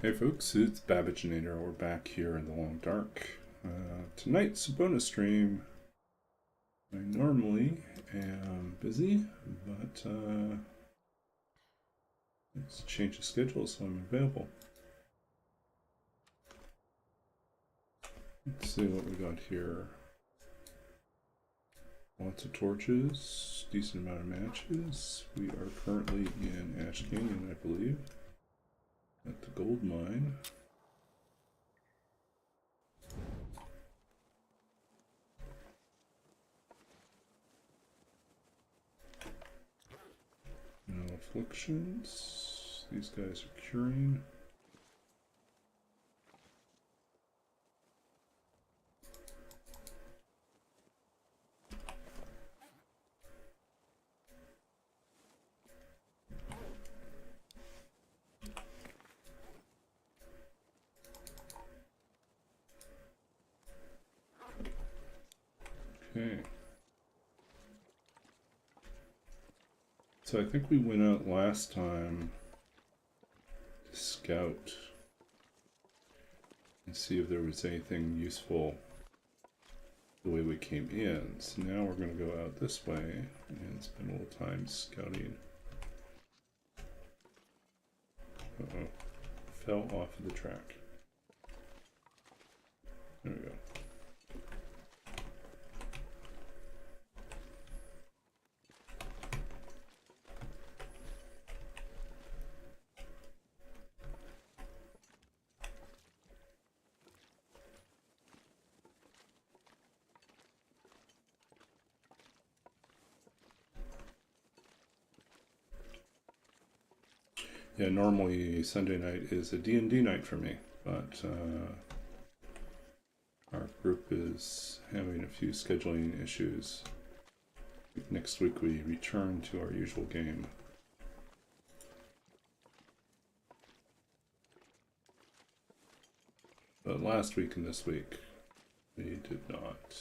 Hey folks, it's v-LHda-LxYC. We're back here in the long dark. Tonight's a bonus stream. I normally am busy, but it's a change of schedule, so I'm available. Let's see what we got here. Lots of torches, decent amount of matches. We are currently in Ash Canyon, I believe, at the gold mine. No afflictions. These guys are curing. Okay. So I think we went out last time to scout and see if there was anything useful the way we came in. So now we're going to go out this way and spend a little time scouting. Uh-oh. Fell off of the track. There we go. Yeah, normally Sunday night is a D&D night for me, but our group is having a few scheduling issues. Next week we return to our usual game. But last week and this week, we did not.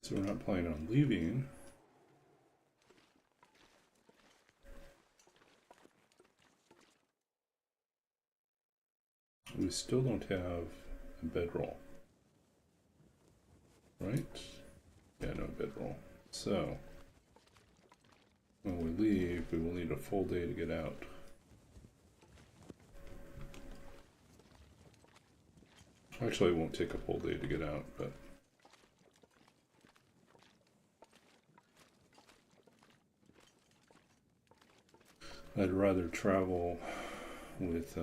So we're not planning on leaving. We still don't have a bedroll, right? Yeah, no bedroll. So when we leave, we will need a full day to get out. Actually, it won't take a full day to get out, but I'd rather travel with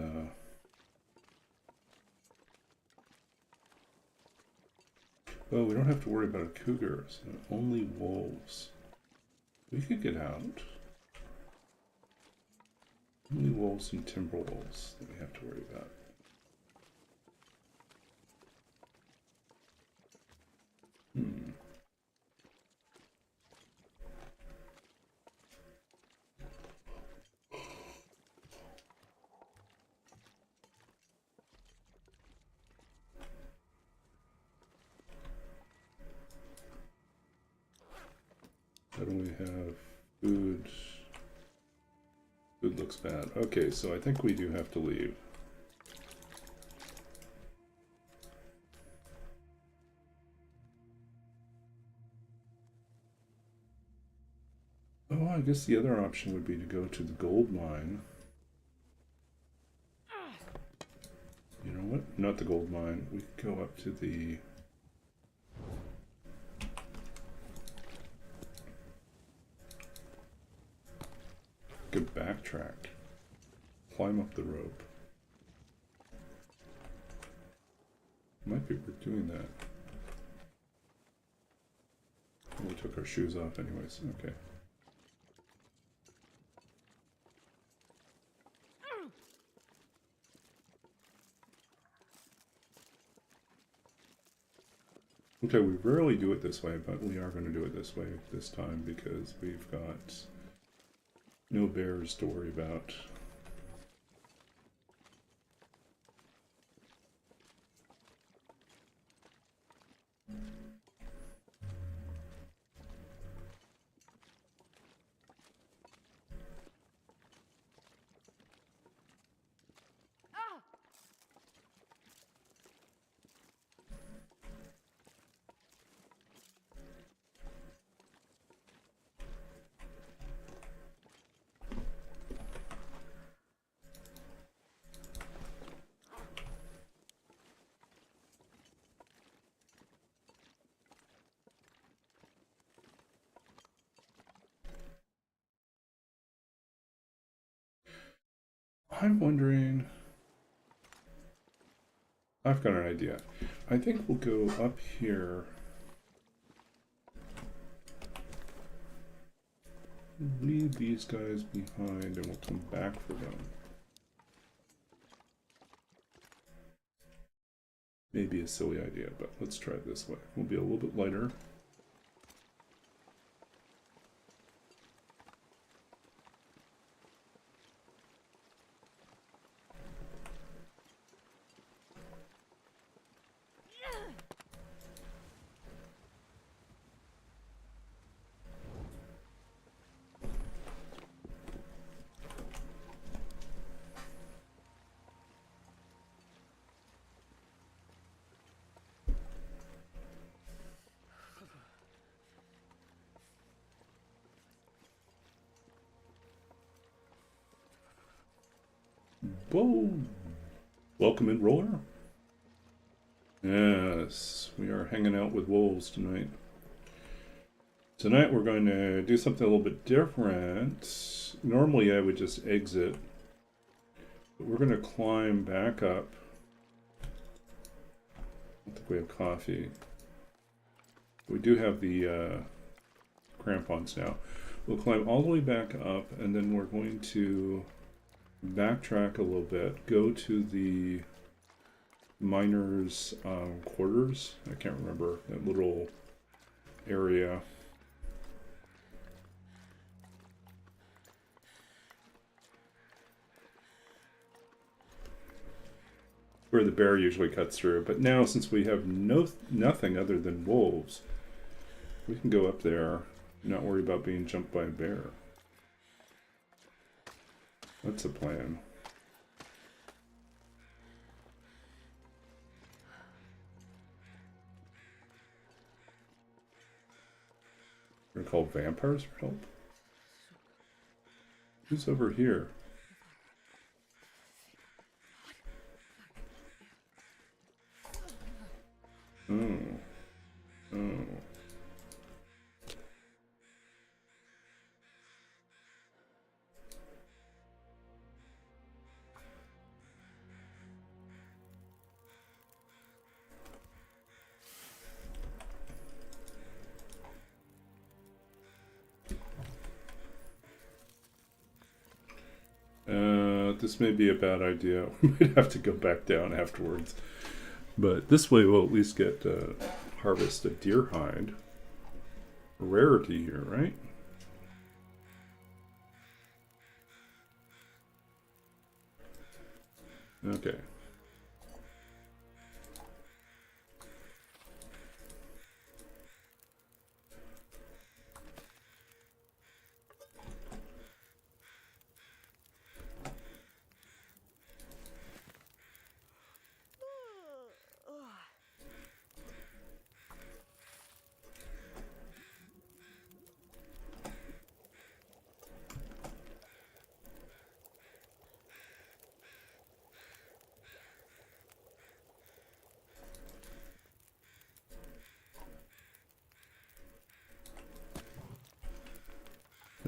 well, we don't have to worry about a cougar, so only wolves. We could get out. Only wolves and timber wolves that we have to worry about. How do we have food? Food looks bad. Okay, so I think we do have to leave. Oh, I guess the other option would be to go to the gold mine. You know what? Not the gold mine. We could go up to the... Could backtrack. Climb up the rope. Might be worth doing that. We took our shoes off anyways. Okay. Okay, we rarely do it this way, but we are going to do it this way this time because we've got no bears to worry about. I'm wondering, I've got an idea. I think we'll go up here, leave these guys behind, and we'll come back for them. Maybe a silly idea, but let's try it this way. We'll be a little bit lighter. Boom! Welcome in, Roller. Yes, we are hanging out with wolves tonight. Tonight we're going to do something a little bit different. Normally I would just exit, but we're going to climb back up. I think we have coffee. We do have the crampons now. We'll climb all the way back up, and then we're going to backtrack a little bit, go to the miners' quarters. I can't remember that little area. Where the bear usually cuts through, but now since we have nothing other than wolves, we can go up there, not worry about being jumped by a bear. That's a plan. We're gonna call vampires for help. Who's over here? Oh. Oh. This may be a bad idea. We might have to go back down afterwards. But this way we'll at least get harvest a deer hide. A rarity here, right? Okay.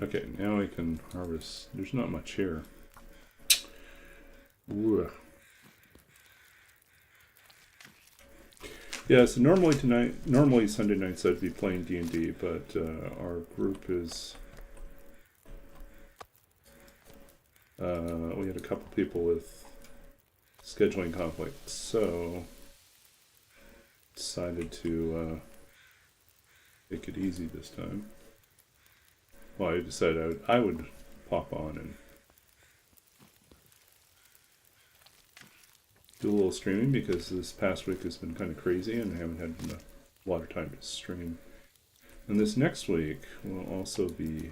Okay, now we can harvest. There's not much here. Ooh. Yeah, so normally Sunday nights I'd be playing D&D, but our group is... we had a couple people with scheduling conflicts, so decided to take it easy this time. Well, I decided I would pop on and do a little streaming because this past week has been kind of crazy and I haven't had a lot of time to stream. And this next week will also be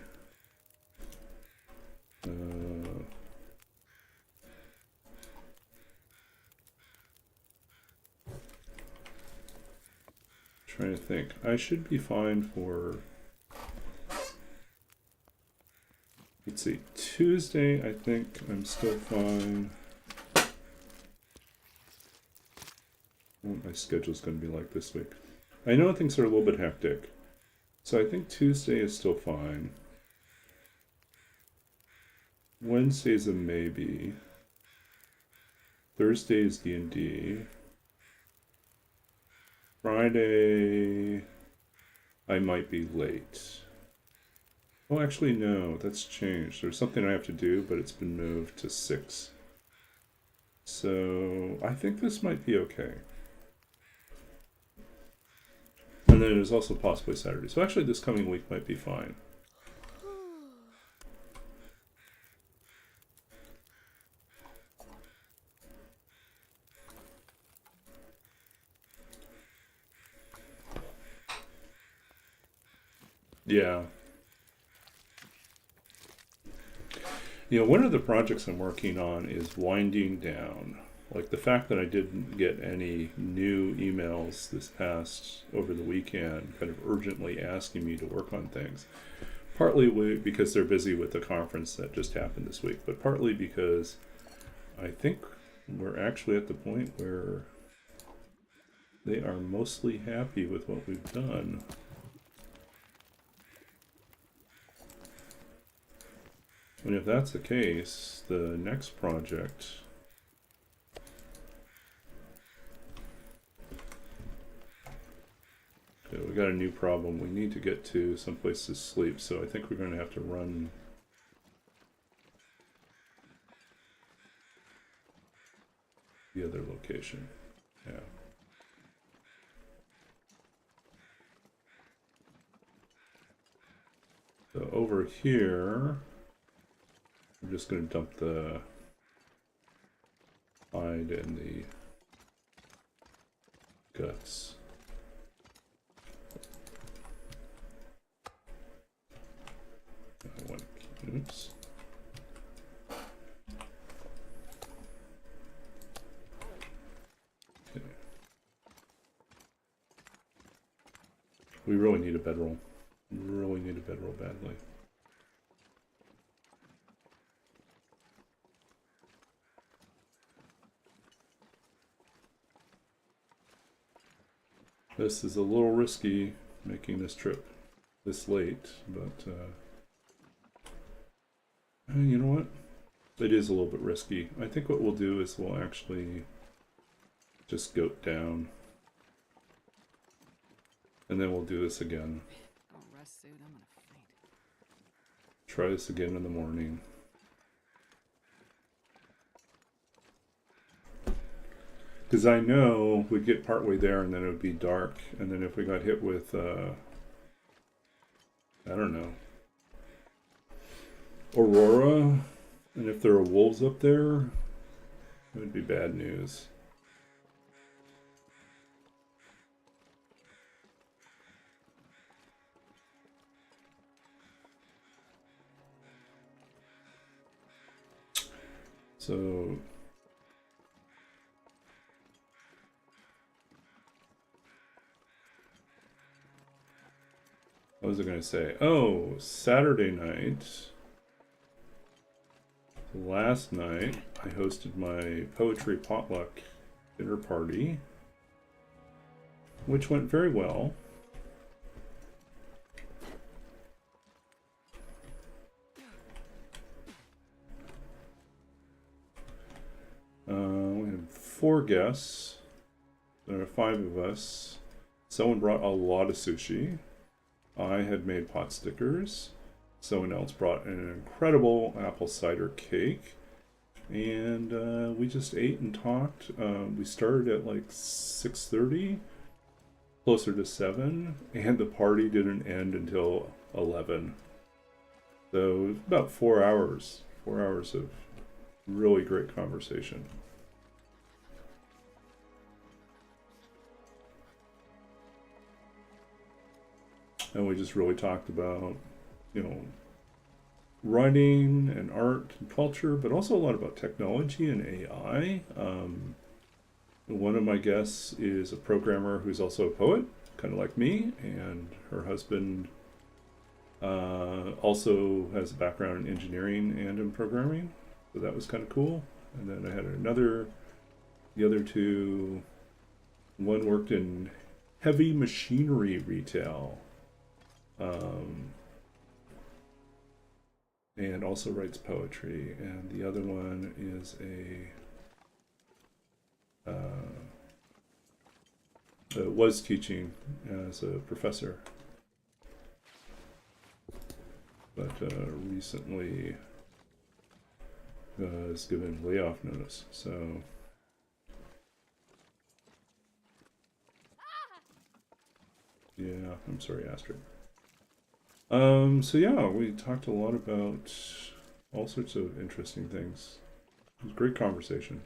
trying to think. I should be fine for, let's see, Tuesday. I think I'm still fine. What my schedule's going to be like this week. I know things are a little bit hectic, so I think Tuesday is still fine. Wednesday's a maybe. Thursday is D&D. Friday, I might be late. Oh, actually, no, that's changed. There's something I have to do, but it's been moved to 6. So I think this might be okay. And then there's also possibly Saturday. So actually, this coming week might be fine. Yeah. You know, one of the projects I'm working on is winding down. Like the fact that I didn't get any new emails this past over the weekend, kind of urgently asking me to work on things. Partly because they're busy with the conference that just happened this week, but partly because I think we're actually at the point where they are mostly happy with what we've done. And if that's the case, the next project we got a new problem. We need to get to someplace to sleep, so I think we're going to have to run the other location. Yeah. So over here, I'm just going to dump the hide and the guts. Oops. Okay. We really need a bedroll. Really need a bedroll badly. This is a little risky making this trip this late, but you know what? It is a little bit risky. I think what we'll do is we'll actually just goat down. And then we'll do this again. Try this again in the morning. Because I know we'd get partway there and then it would be dark. And then if we got hit with, I don't know, Aurora, and if there are wolves up there, it would be bad news. So what was I going to say? Oh, Saturday night. Last night, I hosted my poetry potluck dinner party, which went very well. We had 4 guests. There are 5 of us. Someone brought a lot of sushi. I had made pot stickers. Someone else brought an incredible apple cider cake, and we just ate and talked. We started at like 6:30, closer to 7, and the party didn't end until 11. So it was about 4 hours. 4 hours of really great conversation. And we just really talked about, you know, writing and art and culture, but also a lot about technology and AI. One of my guests is a programmer who's also a poet, kind of like me, and her husband also has a background in engineering and in programming, so that was kind of cool. And then I had the other two, one worked in heavy machinery retail, and also writes poetry, and the other one is was teaching as a professor, but recently was given layoff notice. So yeah, I'm sorry, Astrid. So yeah, we talked a lot about all sorts of interesting things. It was a great conversation.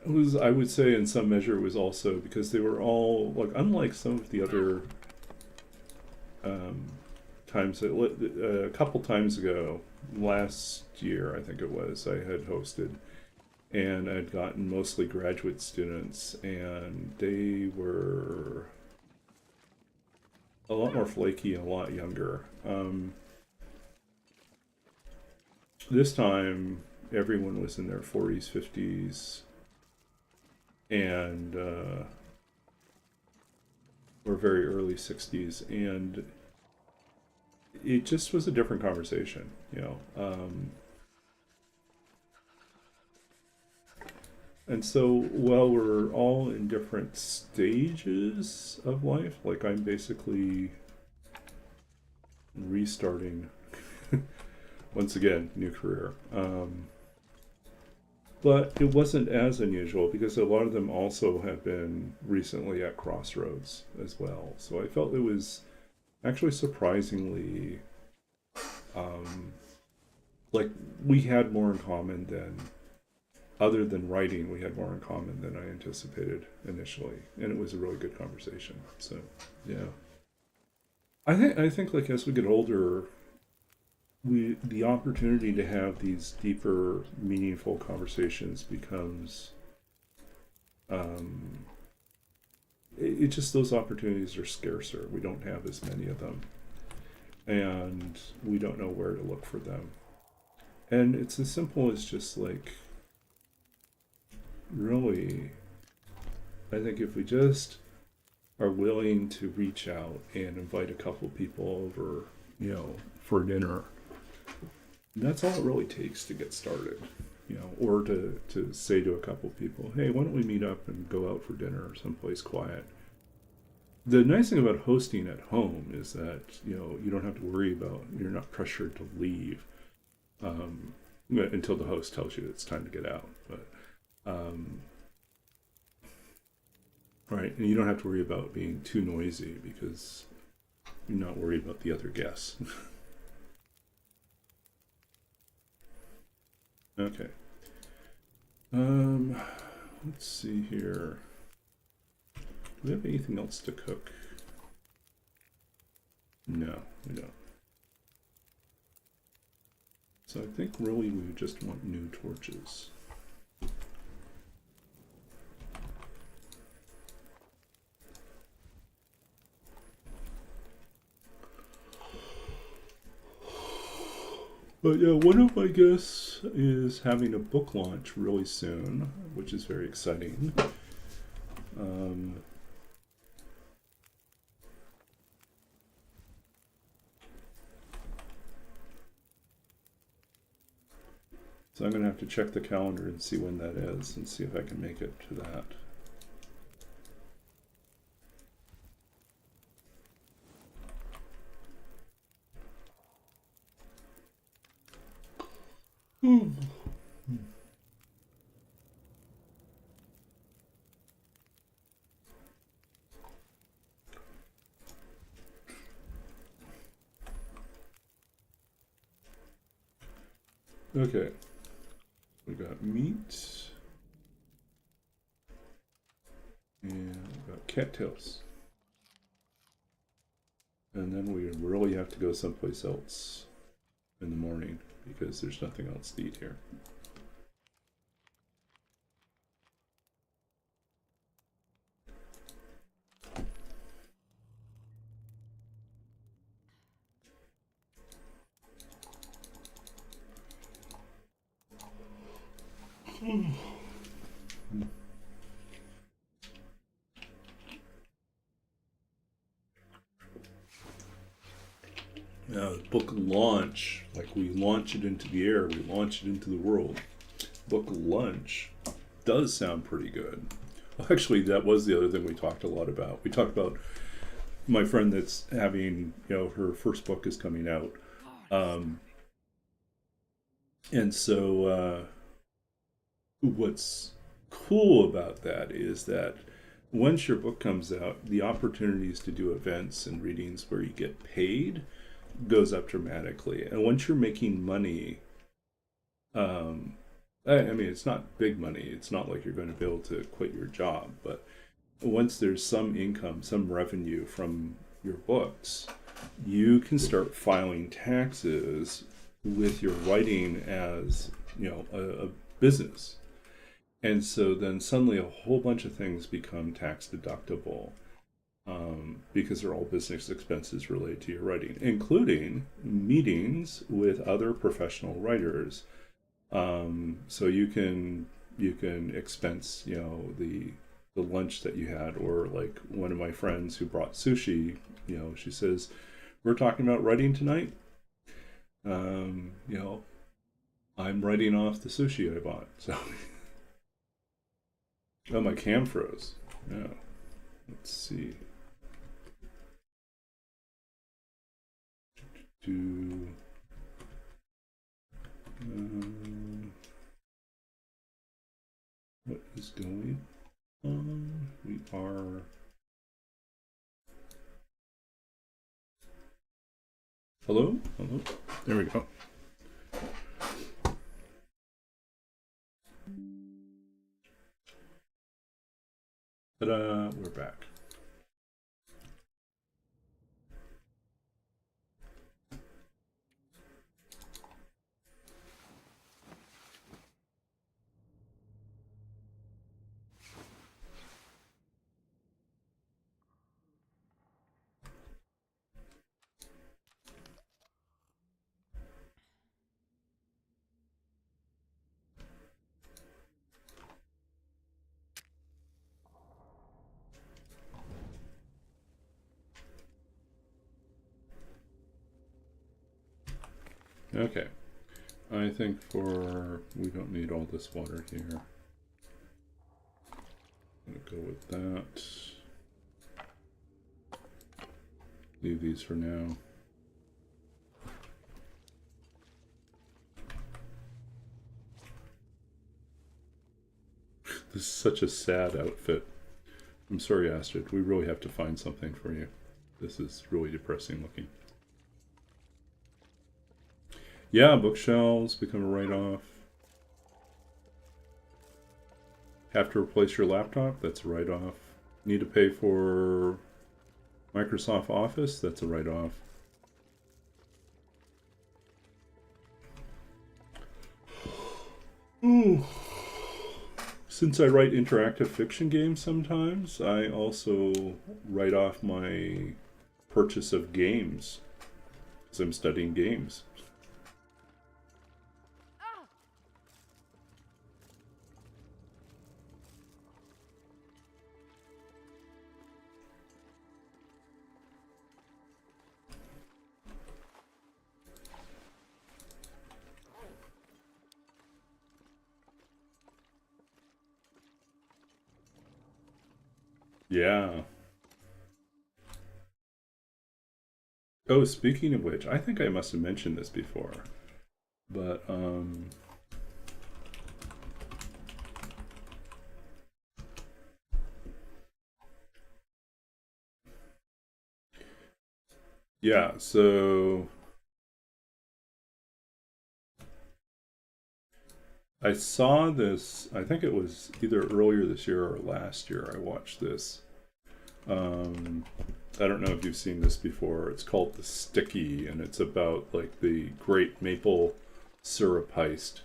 It was, I would say, in some measure, it was also because they were all like, unlike some of the other times that a couple times ago, last year I think it was, I had hosted, and I'd gotten mostly graduate students, and they were a lot more flaky and a lot younger. This time, everyone was in their 40s, 50s, and or very early 60s, and it just was a different conversation, you know. And so while we're all in different stages of life, like I'm basically restarting once again, new career. But it wasn't as unusual because a lot of them also have been recently at crossroads as well. So I felt it was actually surprisingly like we had more in common than, other than writing, we had more in common than I anticipated initially, and it was a really good conversation. So yeah, I think like as we get older, the opportunity to have these deeper, meaningful conversations becomes it just, those opportunities are scarcer. We don't have as many of them, and we don't know where to look for them. And it's as simple as just like, really, I think if we just are willing to reach out and invite a couple people over, you know, for dinner, that's all it really takes to get started, you know, or to say to a couple people, hey, why don't we meet up and go out for dinner someplace quiet. The nice thing about hosting at home is that, you know, you don't have to worry about, you're not pressured to leave until the host tells you it's time to get out. But right, and you don't have to worry about being too noisy because you're not worried about the other guests. Okay. Let's see here. Do we have anything else to cook? No, we don't. So I think really we just want new torches. But yeah, one of my guests is having a book launch really soon, which is very exciting. So I'm going to have to check the calendar and see when that is and see if I can make it to that. Okay, we got meat, and we got cattails. And then we really have to go someplace else in the morning because there's nothing else to eat here. Book launch, like we launch it into the air, we launch it into the world. Book lunch does sound pretty good. Well, actually, that was the other thing we talked a lot about. We talked about my friend that's having, her first book is coming out. And so what's cool about that is that once your book comes out, the opportunities to do events and readings where you get paid goes up dramatically. And once you're making money, I mean, it's not big money. It's not like you're going to be able to quit your job. But once there's some income, some revenue from your books, you can start filing taxes with your writing as, a business. And so then suddenly a whole bunch of things become tax deductible. Because they're all business expenses related to your writing, including meetings with other professional writers. So you can expense, the lunch that you had, or like one of my friends who brought sushi. She says, "We're talking about writing tonight. I'm writing off the sushi I bought." So, oh, my cam froze. Yeah, let's see. What is going on? We are hello. There we go. Ta-da! We're back. Okay, I think we don't need all this water here. I'm gonna go with that. Leave these for now. This is such a sad outfit. I'm sorry, Astrid. We really have to find something for you. This is really depressing looking. Yeah, bookshelves become a write-off. Have to replace your laptop? That's a write-off. Need to pay for Microsoft Office? That's a write-off. Since I write interactive fiction games sometimes, I also write off my purchase of games because I'm studying games. Yeah. Oh, speaking of which, I think I must have mentioned this before, but yeah, so I saw this, I think it was either earlier this year or last year I watched this. I don't know if you've seen this before. It's called The Sticky, and it's about like the great maple syrup heist.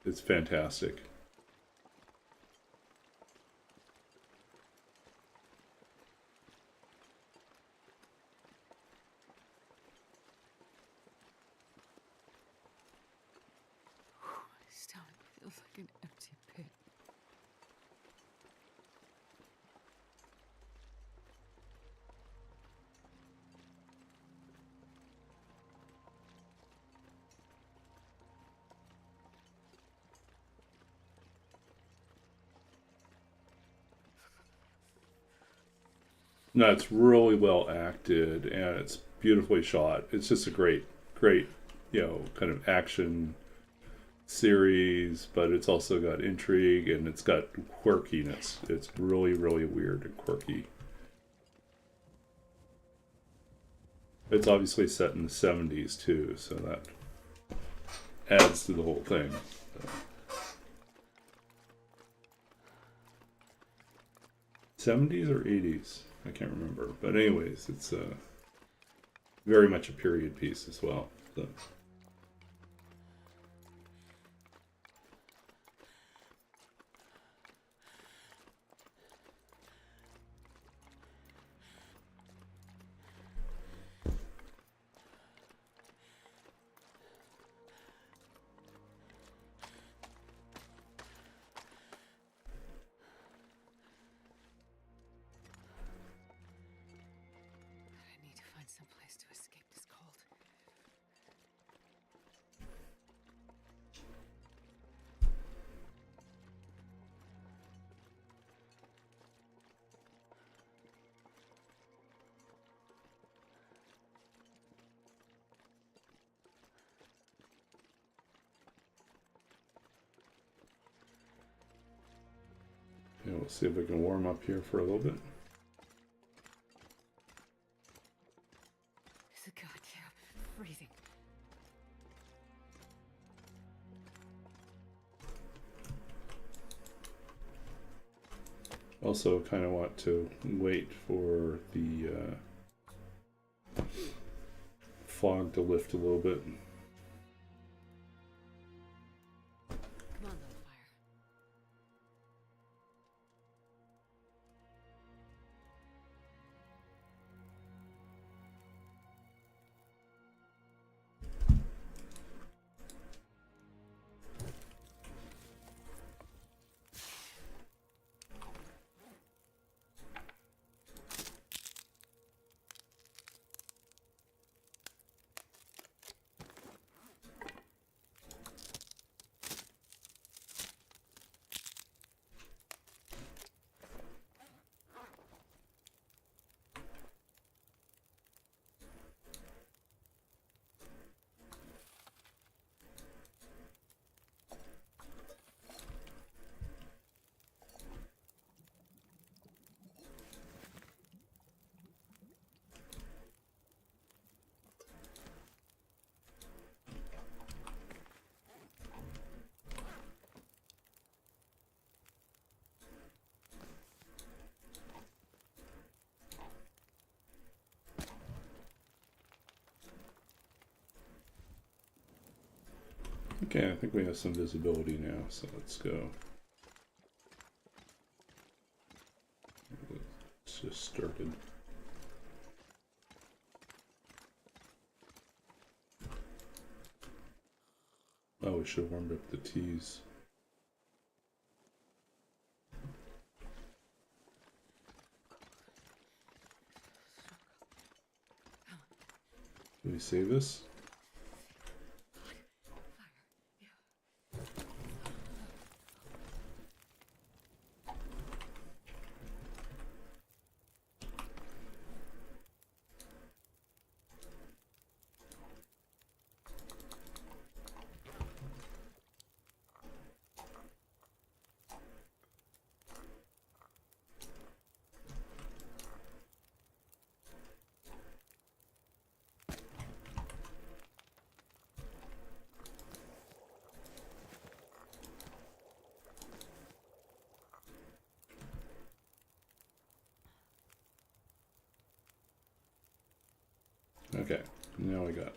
It's fantastic. My stomach feels like an empty pit. No, it's really well acted and it's beautifully shot. It's just a great, kind of action series, but it's also got intrigue and it's got quirkiness. It's really, really weird and quirky. It's obviously set in the 70s too, so that adds to the whole thing. So. 70s or 80s? I can't remember. But anyways, it's very much a period piece as well. So. I need to find some place to escape this cold. Yeah, we'll see if we can warm up here for a little bit. It's a goddamn freezing. Also, kind of want to wait for the fog to lift a little bit. Come on, little fire. Okay, I think we have some visibility now, so let's go. It's just started. Oh, we should have warmed up the teas. Can we save this? Okay, now we got.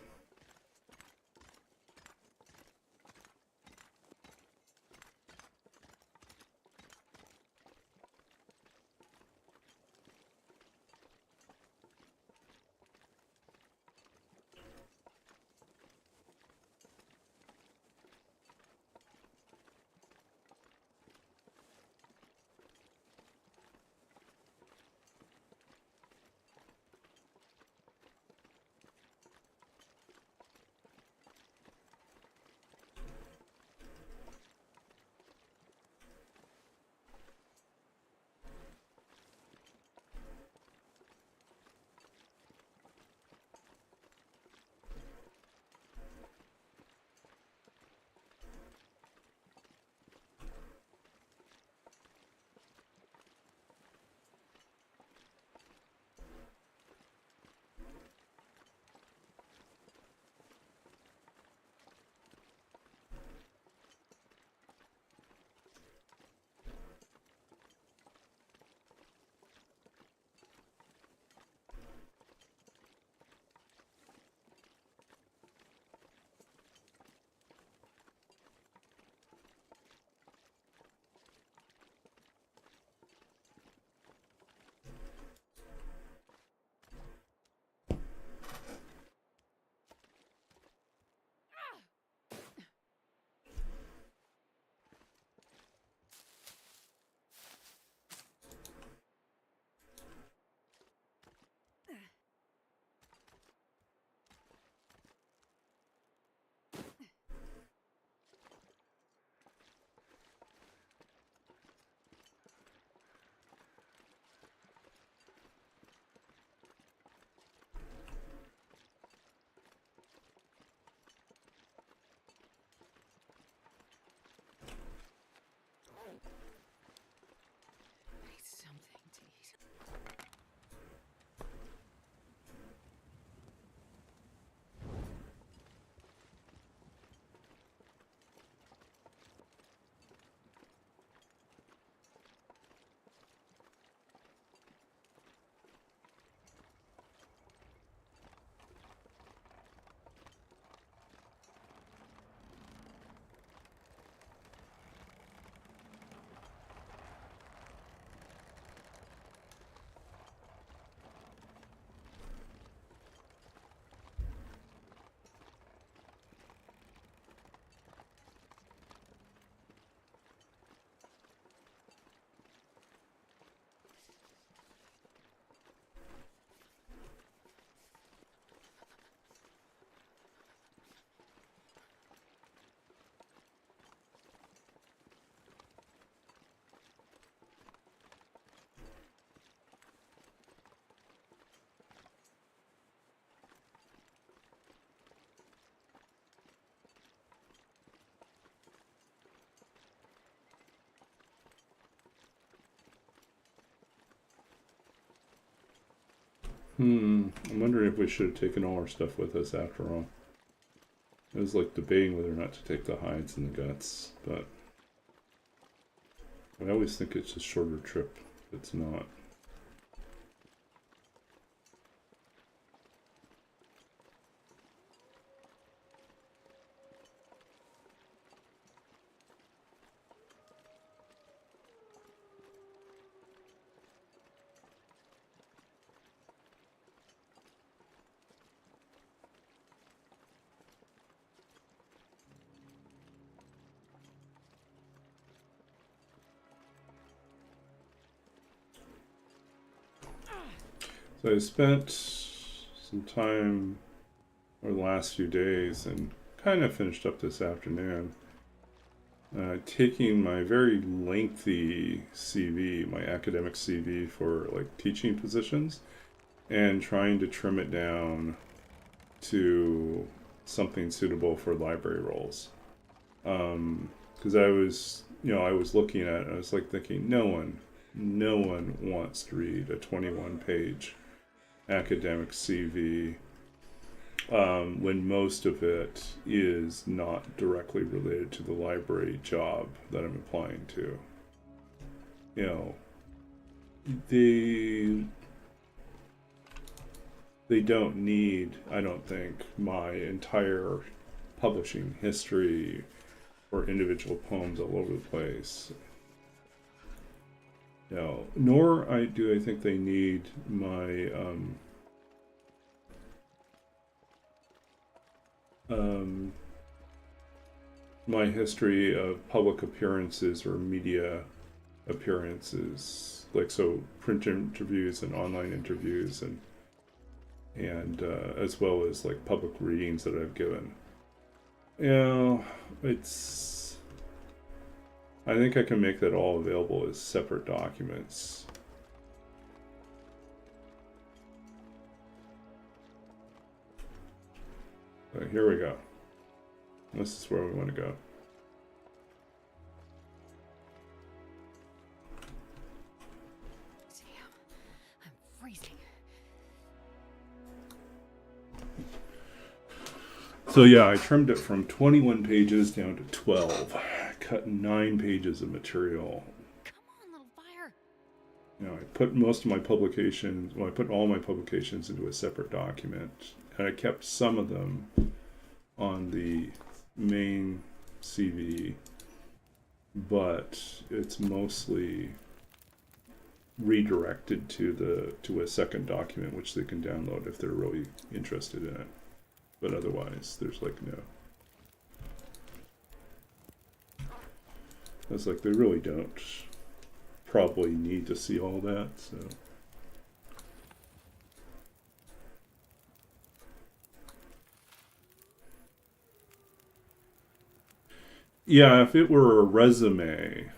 I need something to eat. I'm wondering if we should have taken all our stuff with us after all. I was like debating whether or not to take the hides and the guts, but I always think it's a shorter trip. It's not. So I spent some time over the last few days and kind of finished up this afternoon taking my very lengthy CV, my academic CV for like teaching positions, and trying to trim it down to something suitable for library roles. Because I was looking at it, I was like thinking, no one wants to read a 21-page academic CV when most of it is not directly related to the library job that I'm applying to. You know, they don't need, I don't think, my entire publishing history or individual poems all over the place. No, nor do I think they need my history of public appearances or media appearances, like so print interviews and online interviews and as well as like public readings that I've given. It's I think I can make that all available as separate documents. So here we go. This is where we want to go. Damn, I'm freezing. So yeah, I trimmed it from 21 pages down to 12. Cut 9 pages of material. Come on, little fire. You know, I put most of my publications, well, I put all my publications into a separate document, and I kept some of them on the main CV, but it's mostly redirected to a second document which they can download if they're really interested in it. But otherwise, there's like no. It's like they really don't probably need to see all that, so. Yeah, if it were a resume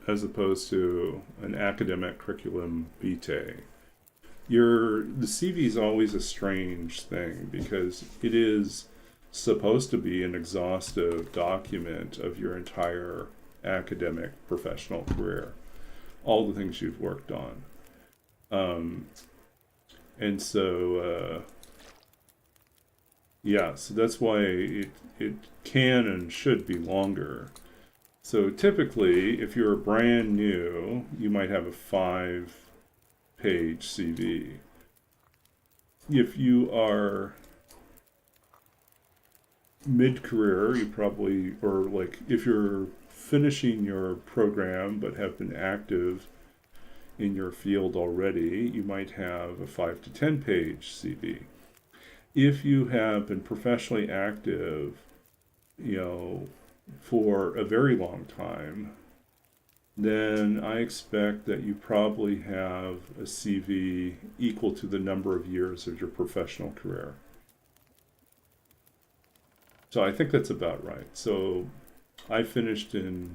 as opposed to an academic curriculum vitae, the CV is always a strange thing because it is supposed to be an exhaustive document of your entire academic professional career, all the things you've worked on. And so yeah, so that's why it can and should be longer. So typically, if you're brand new, you might have a 5-page CV. If you are mid-career, you probably, or like if you're finishing your program but have been active in your field already, you might have a 5 to 10-page CV. If you have been professionally active, you know, for a very long time, then I expect that you probably have a CV equal to the number of years of your professional career. So I think that's about right. So I finished my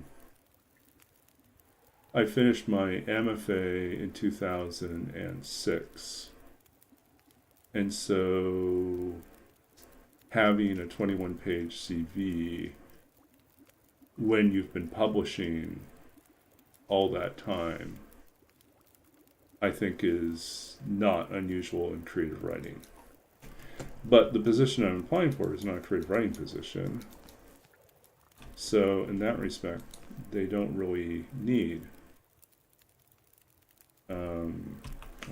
MFA in 2006. And so having a 21-page CV when you've been publishing all that time, I think is not unusual in creative writing. But the position I'm applying for is not a creative writing position. So in that respect, they don't really need. Well,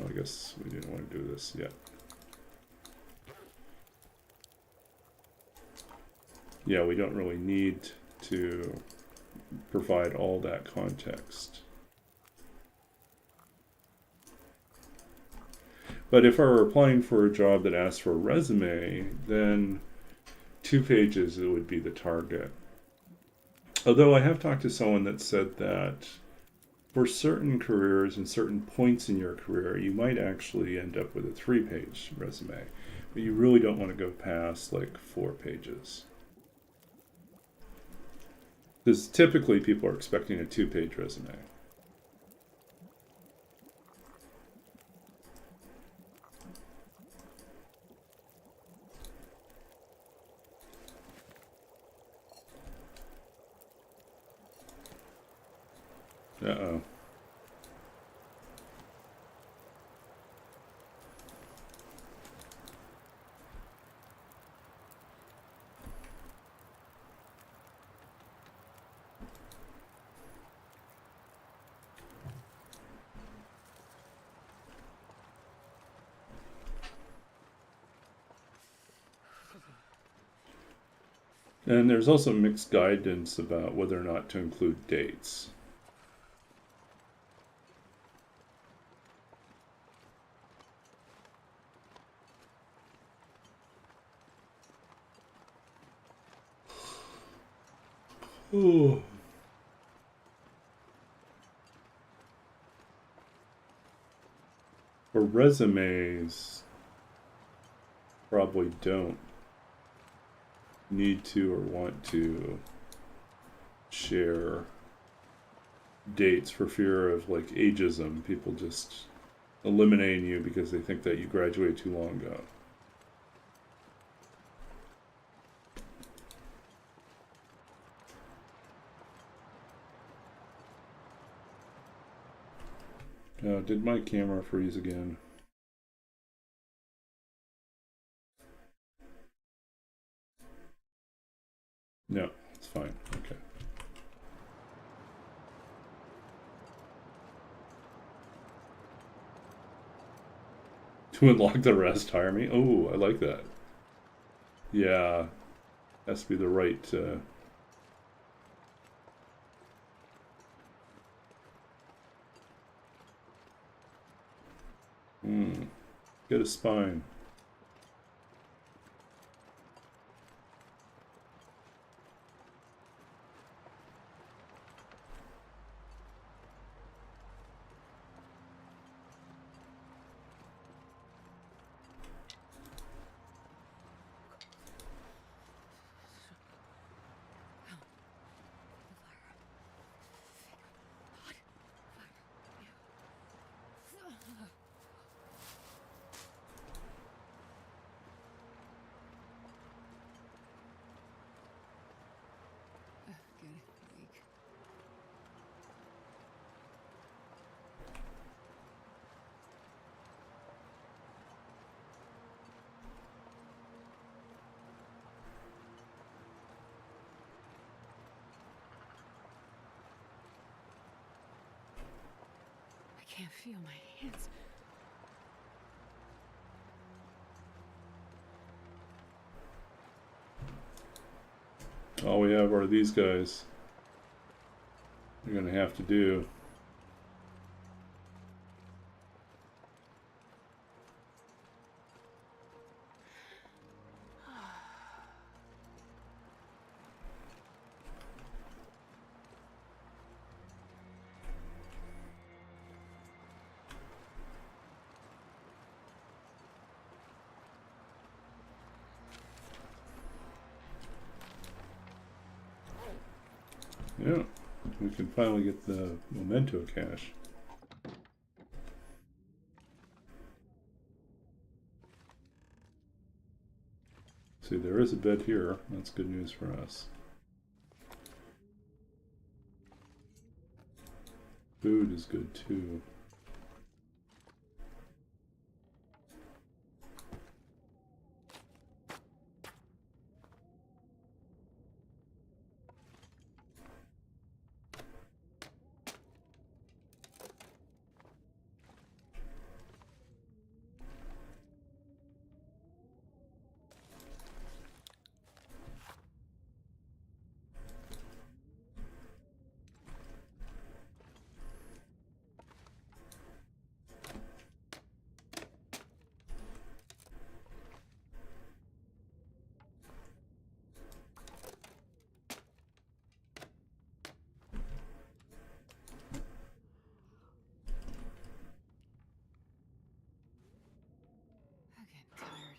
I guess we didn't want to do this yet. Yeah, we don't really need to provide all that context. But if I were applying for a job that asks for a resume, then 2 pages it would be the target. Although I have talked to someone that said that for certain careers and certain points in your career, you might actually end up with a 3-page resume, but you really don't want to go past like 4 pages. Because typically people are expecting a 2-page resume. Uh-oh. And there's also mixed guidance about whether or not to include dates. Oh. For resumes, probably don't need to or want to share dates for fear of like ageism, people just eliminating you because they think that you graduated too long ago. Did my camera freeze again? No, it's fine. Okay. To unlock the rest, hire me. Oh, I like that. Yeah, has to be the right. Get a spine. I can't feel my hands. All we have are these guys. You're gonna have to do. Yeah, we can finally get the memento cache. See, there is a bed here. That's good news for us. Food is good too. I'm getting tired.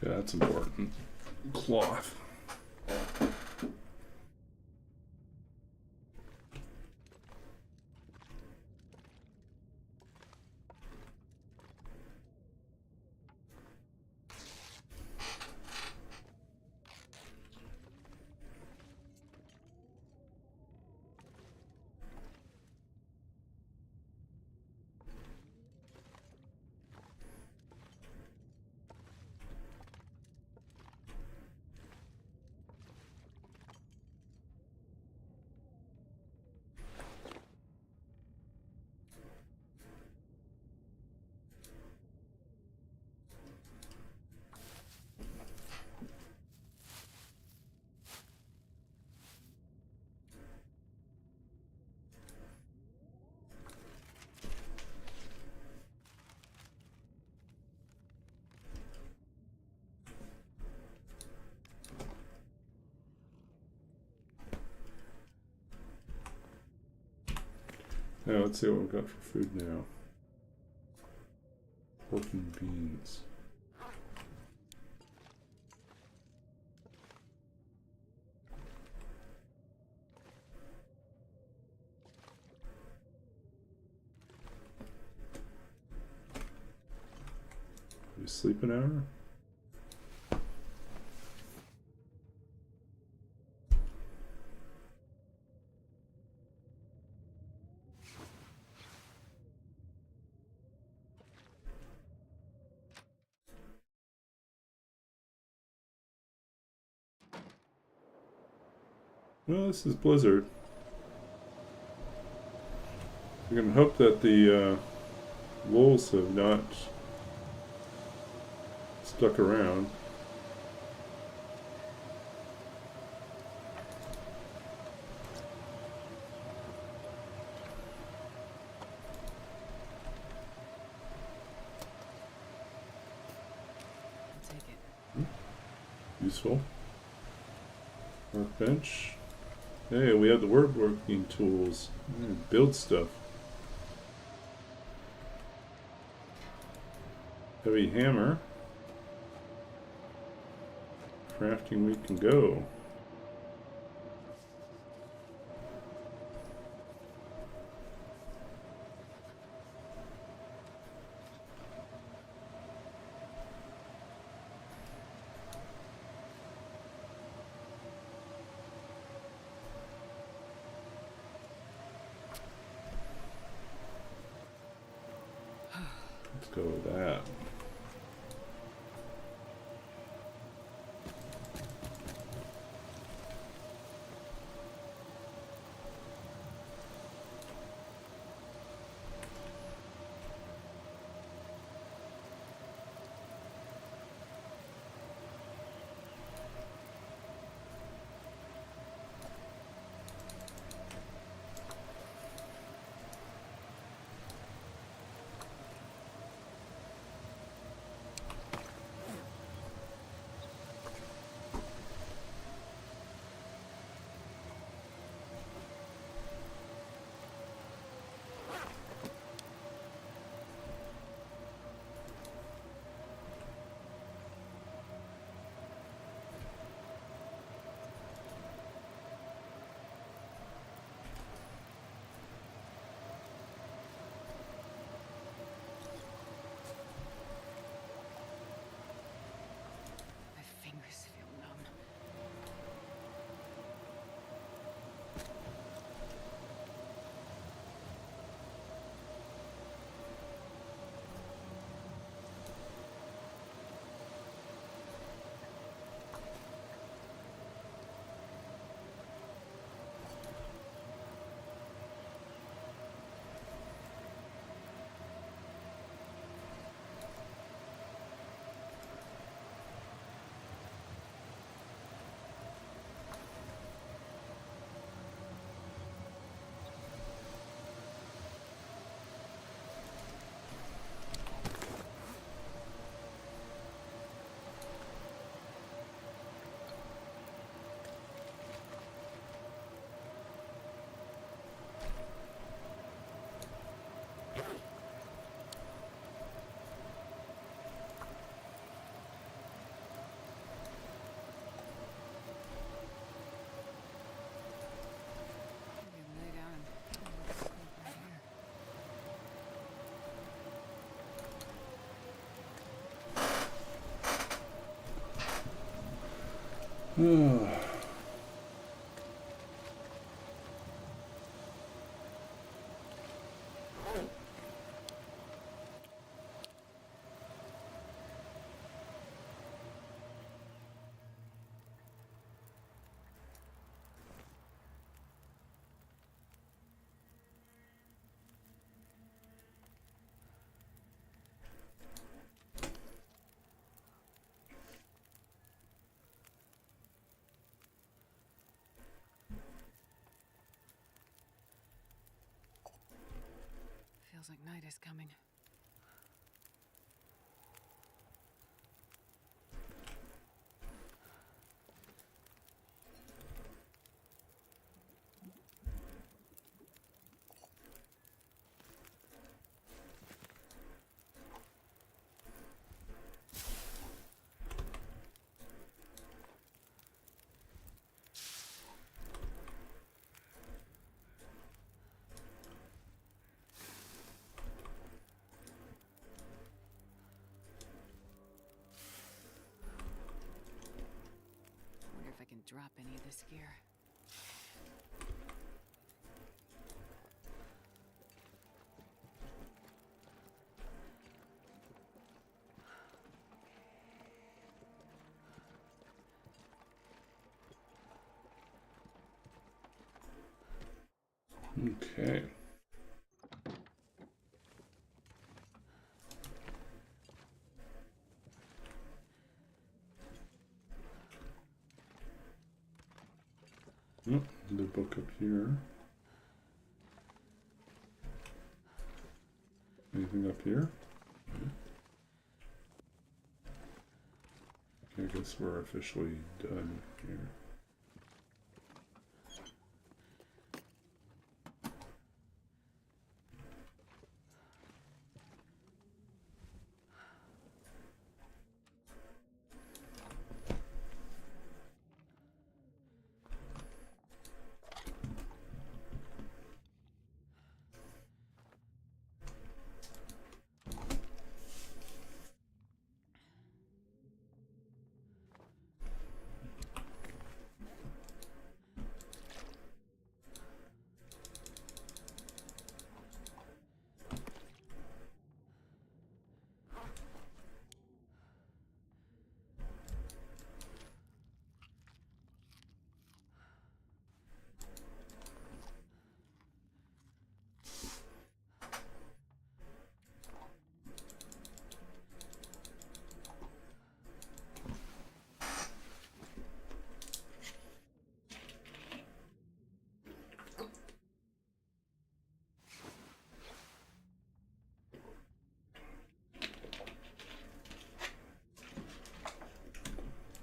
Okay, that's important. Cloth. Now let's see what we've got for food now. Pork and beans. You sleep an hour? Well, this is Blizzard. We can hope that the wolves have not stuck around. I'll take it. Useful. Workbench. Hey, we have the woodworking tools. Build stuff. Heavy hammer. Crafting we can go. Let's go with that. My fingers feel numb. Maybe lay down and sleep right here. Feels like night is coming. drop any of this gear. Okay. Oh, the book up here. Anything up here? Okay, I guess we're officially done here.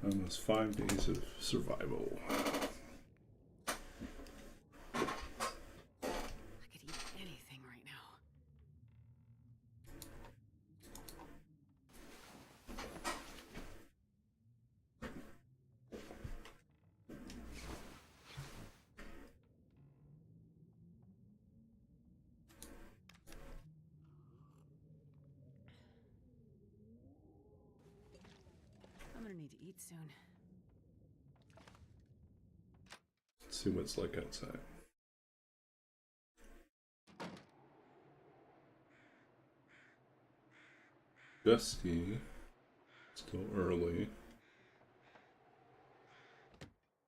Almost 5 days of survival. I could eat anything right now. I'm gonna need to eat soon. Let's see what's like outside. Dusty. Still early.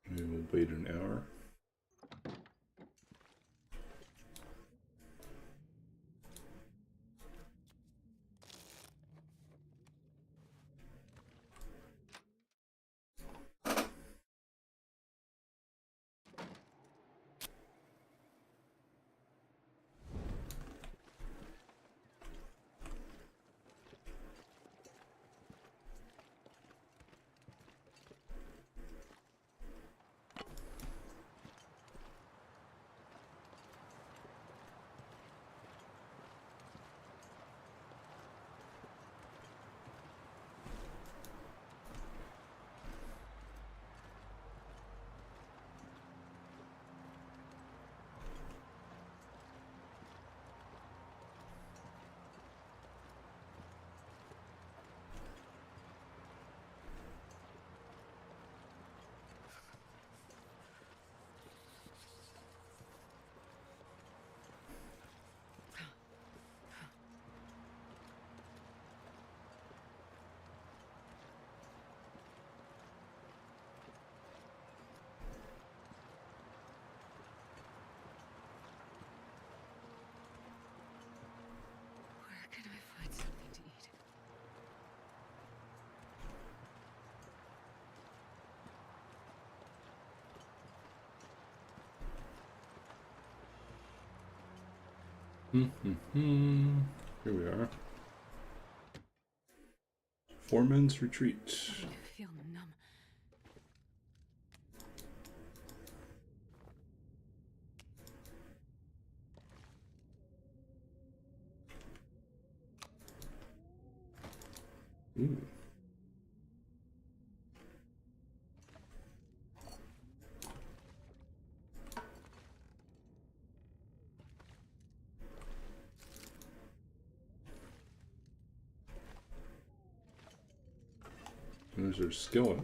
Maybe we'll wait an hour. Where can I find something to eat? Here we are. Foreman's Retreat. I feel numb. Ooh. There's our skillet.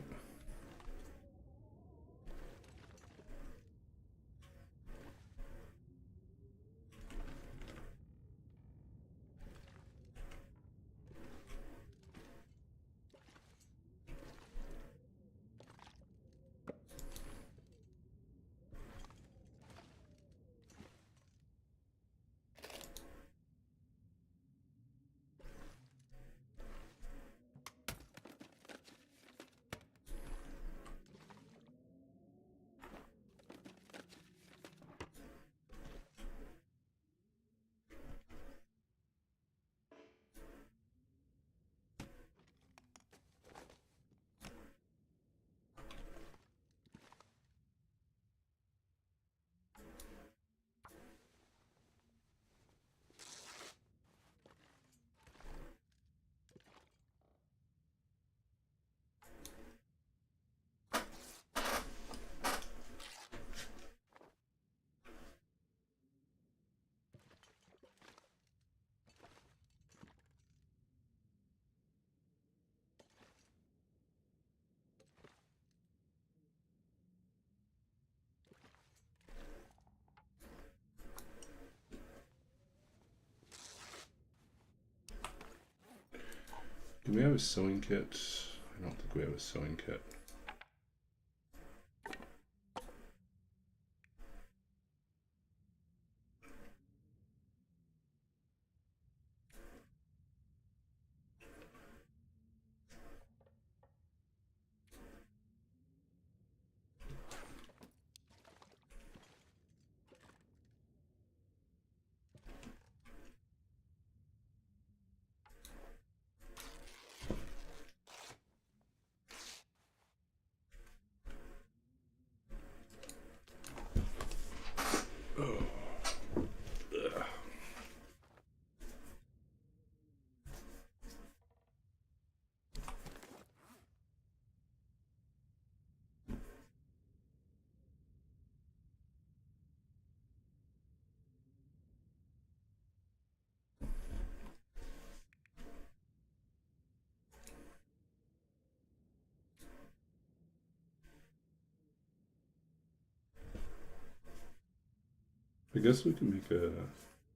Do we have a sewing kit? I don't think we have a sewing kit. I guess we can make a...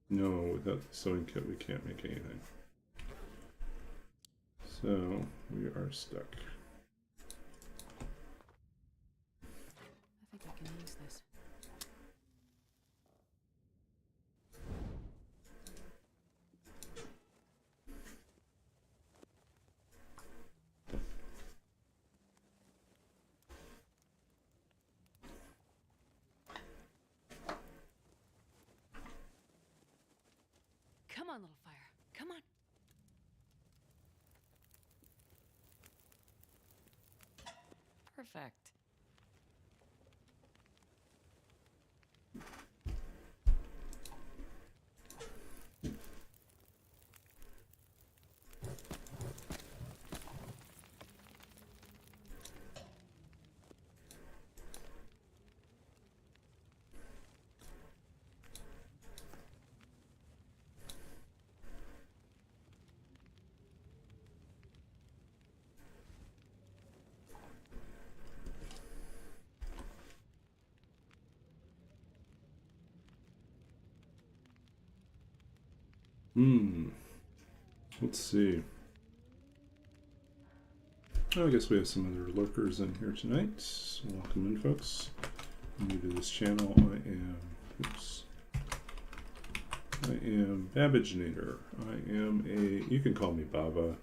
No, without the sewing kit we can't make anything. So, we are stuck. I think I can use this. Come on, little fire. Come on. Perfect. Let's see. Oh, I guess we have some other lurkers in here tonight. Welcome in, folks. New to this channel, I am Babbaginator. I am you can call me Baba.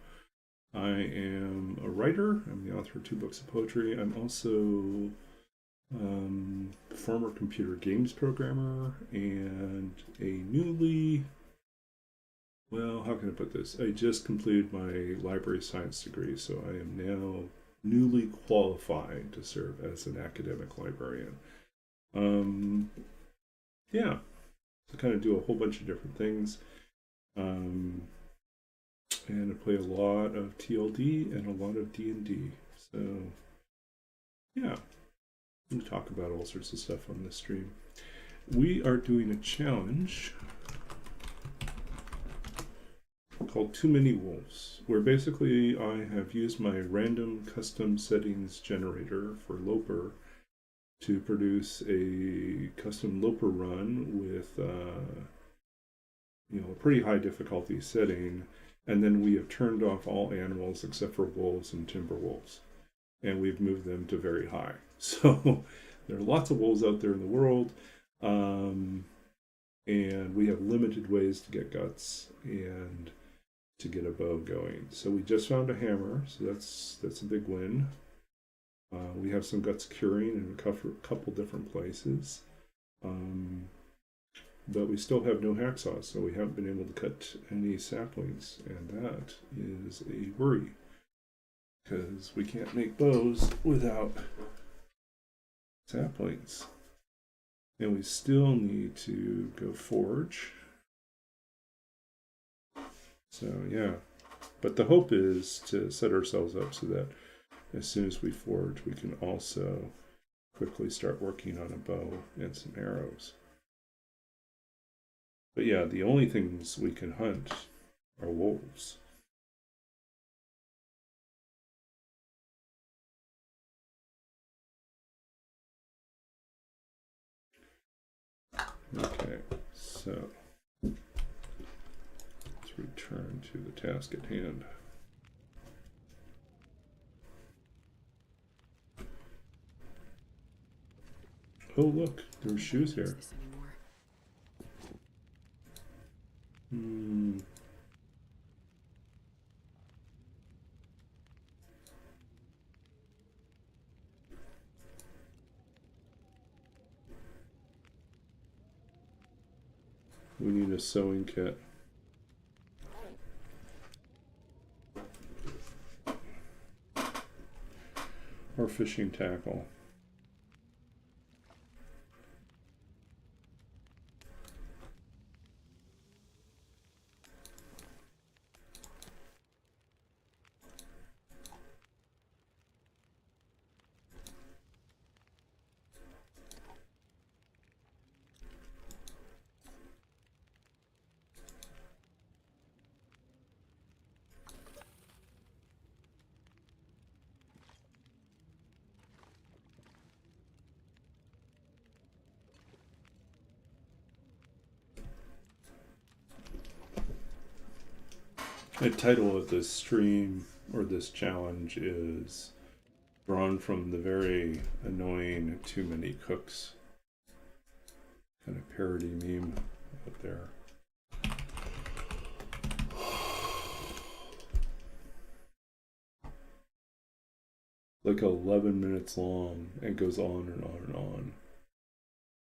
I am a writer. I'm the author of 2 books of poetry. I'm also former computer games programmer and a newly... Well, how can I put this? I just completed my library science degree, so I am now newly qualified to serve as an academic librarian. Yeah, so kind of do a whole bunch of different things. And I play a lot of TLD and a lot of D&D. So, yeah, we talk about all sorts of stuff on this stream. We are doing a challenge called Too Many Wolves, where basically I have used my random custom settings generator for Loper to produce a custom Loper run with a pretty high difficulty setting, and then we have turned off all animals except for wolves and timber wolves, and we've moved them to very high. So there are lots of wolves out there in the world, and we have limited ways to get guts and to get a bow going. So we just found a hammer, so that's a big win. We have some guts curing in a couple different places, but we still have no hacksaws, so we haven't been able to cut any saplings, and that is a worry because we can't make bows without saplings, and we still need to go forge. So yeah, but the hope is to set ourselves up so that as soon as we forge, we can also quickly start working on a bow and some arrows. But yeah, the only things we can hunt are wolves. Okay, so let's return to the task at hand. Oh look, there's shoes here. This anymore. Hmm. We need a sewing kit. Or fishing tackle. The title of this stream or this challenge is drawn from the very annoying Too Many Cooks kind of parody meme out there. Like 11 minutes long and goes on and on and on.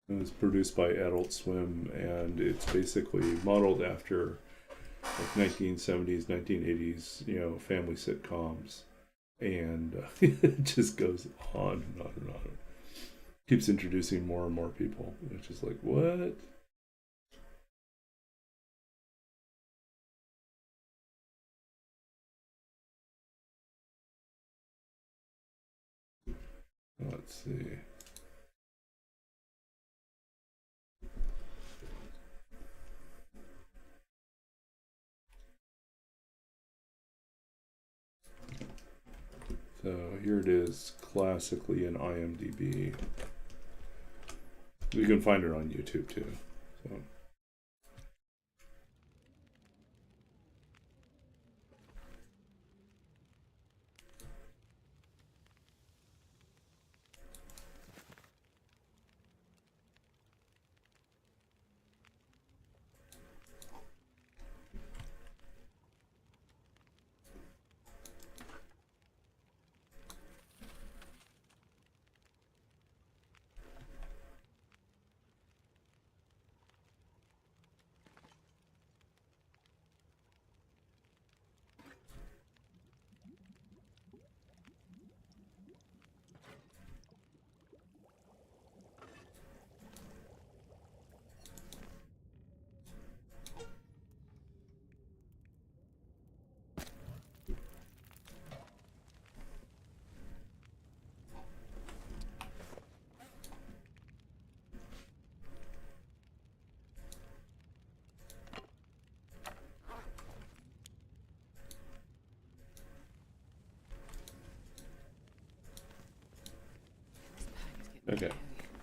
And it's produced by Adult Swim, and it's basically modeled after like 1970s, 1980s, you know, family sitcoms, and it just goes on and on and on. Keeps introducing more and more people, which is like, what? Let's see. So here it is, classically in IMDb. You can find it on YouTube too. So. Okay,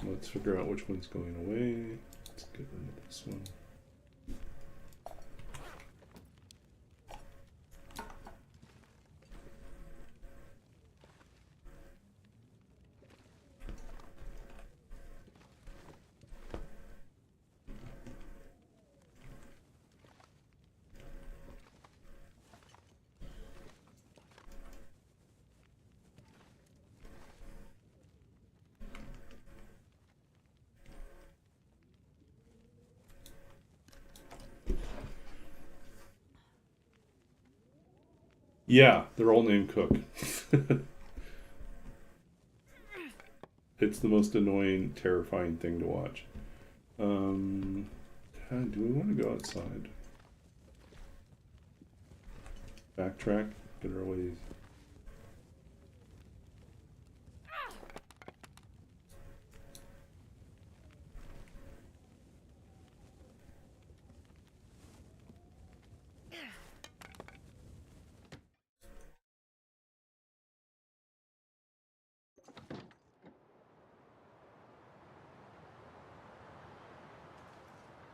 let's figure out which one's going away. Let's get rid of this one. Yeah, they're all named Cook. It's the most annoying, terrifying thing to watch. God, do we want to go outside? Backtrack? Get our ways.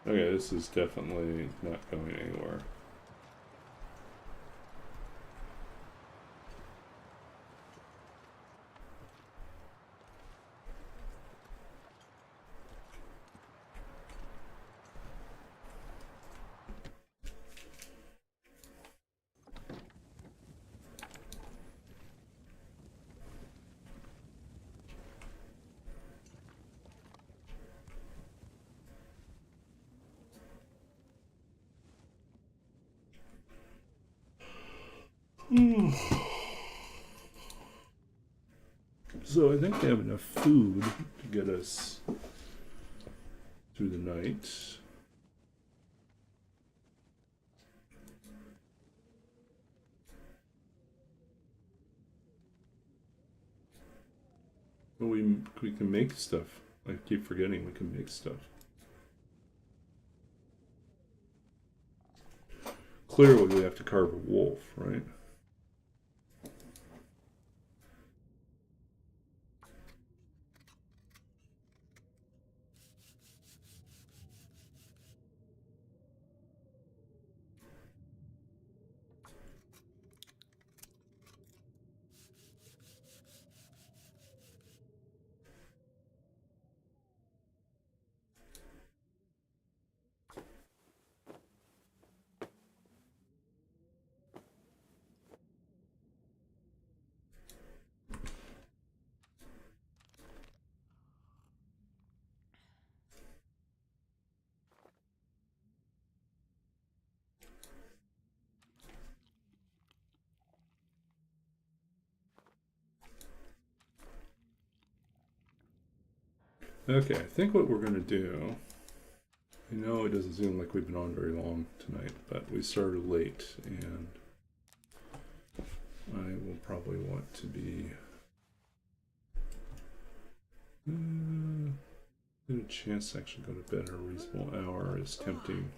Okay, this is definitely not going anywhere. So I think they have enough food to get us through the night. But we can make stuff. I keep forgetting we can make stuff. Clearly we have to carve a wolf, right? Okay, I think what we're going to do, I know it doesn't seem like we've been on very long tonight, but we started late, and I will probably want to be get a chance to actually go to bed at a reasonable hour is tempting.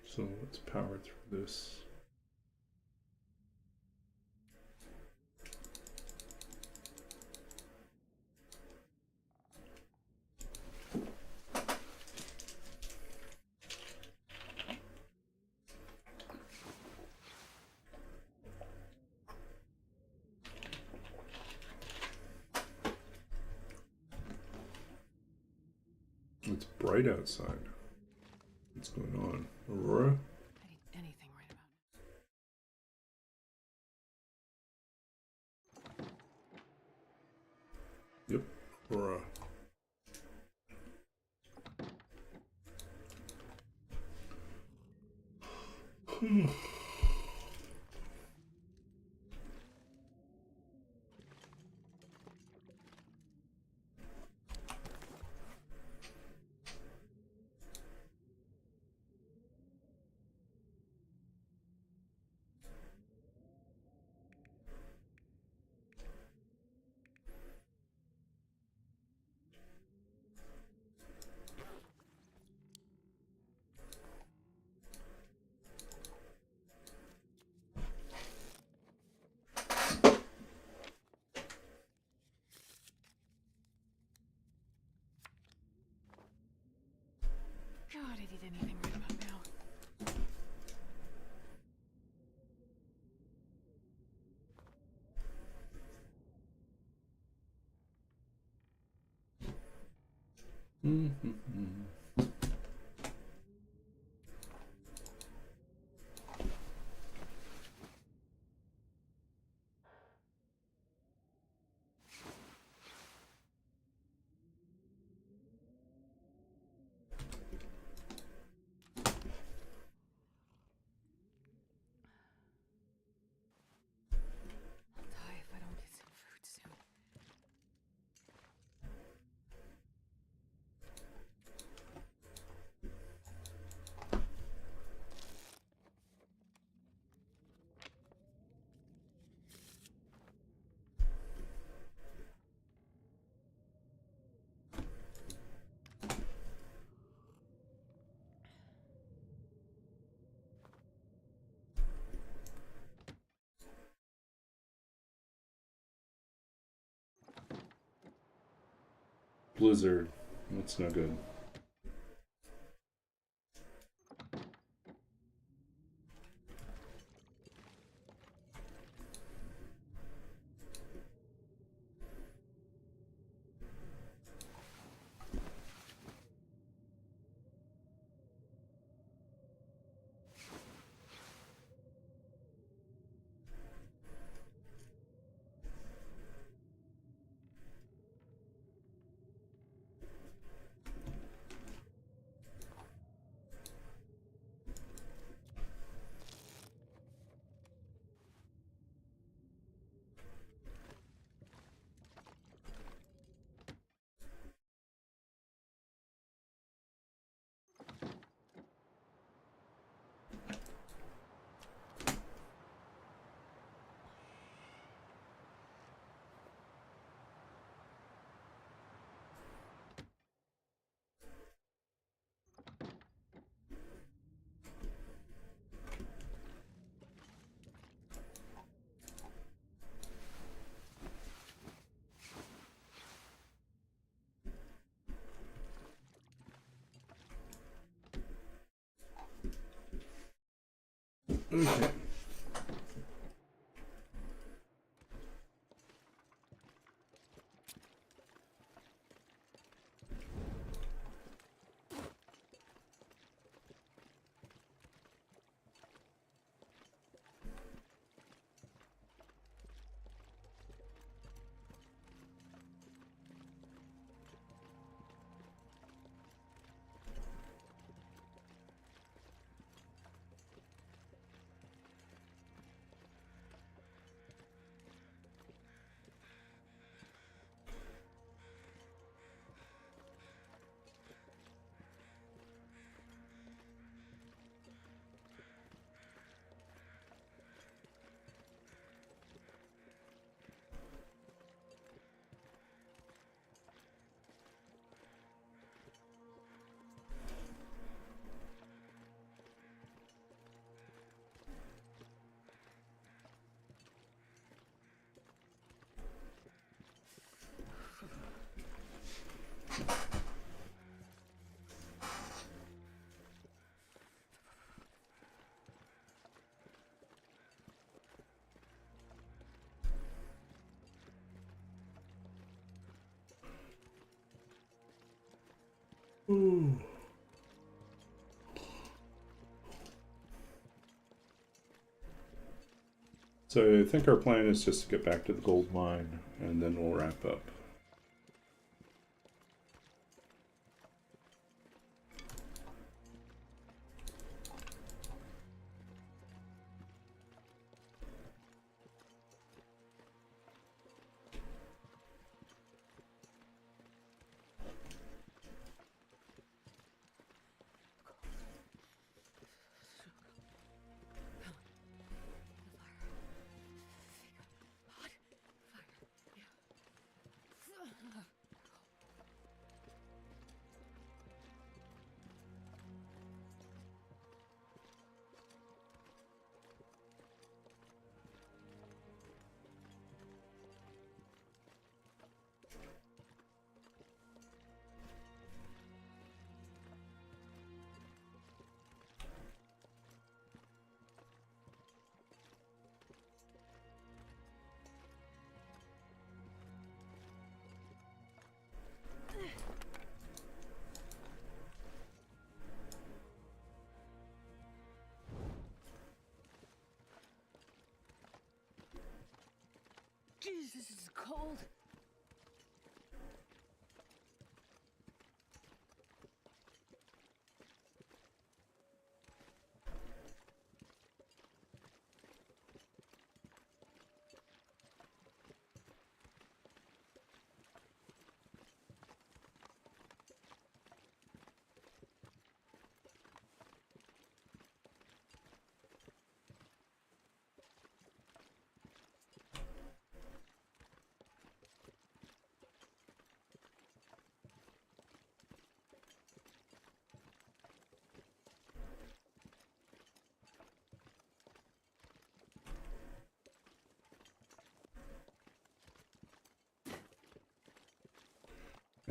So let's power through this. It's bright outside. What's going on? Aurora? I need anything right about Yep, Aurora. God, I need anything right about now. I'll die if I don't get some food soon. Blizzard. That's not good. Okay. Ooh. So I think our plan is just to get back to the gold mine and then we'll wrap up. Jesus, this is cold.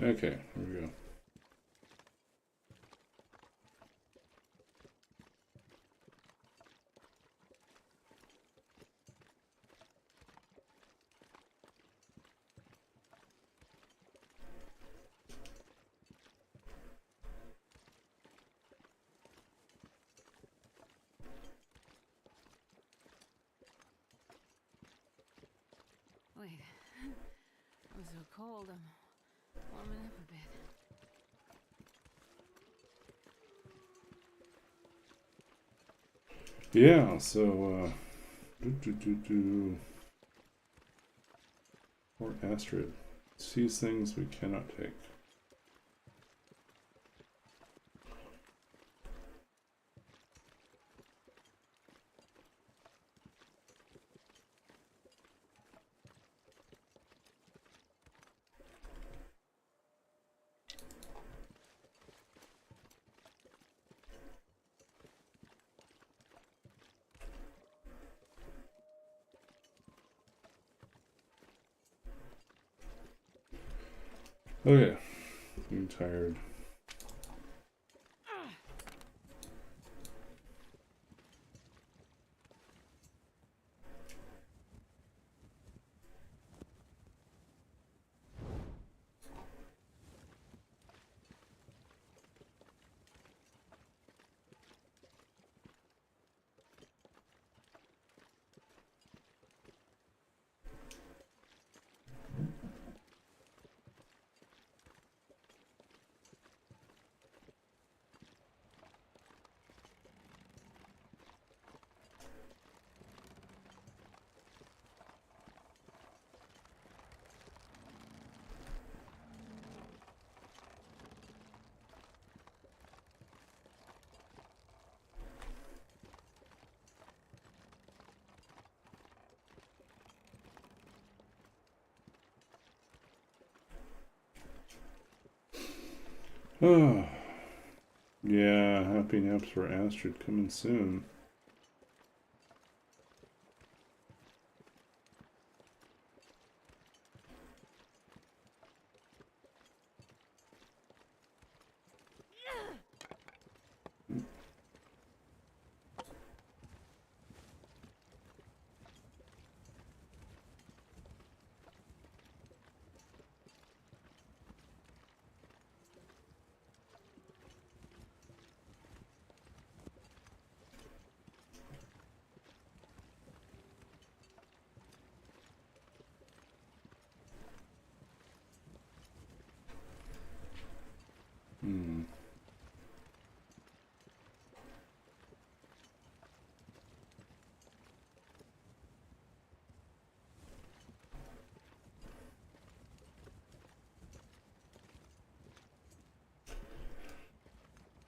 Okay, here we go. Wait, I'm so cold. I'm warming up a bit. Yeah, so Or Astrid sees things we cannot take. Okay, I'm tired. Oh, yeah, happy naps for Astrid coming soon. Hmm.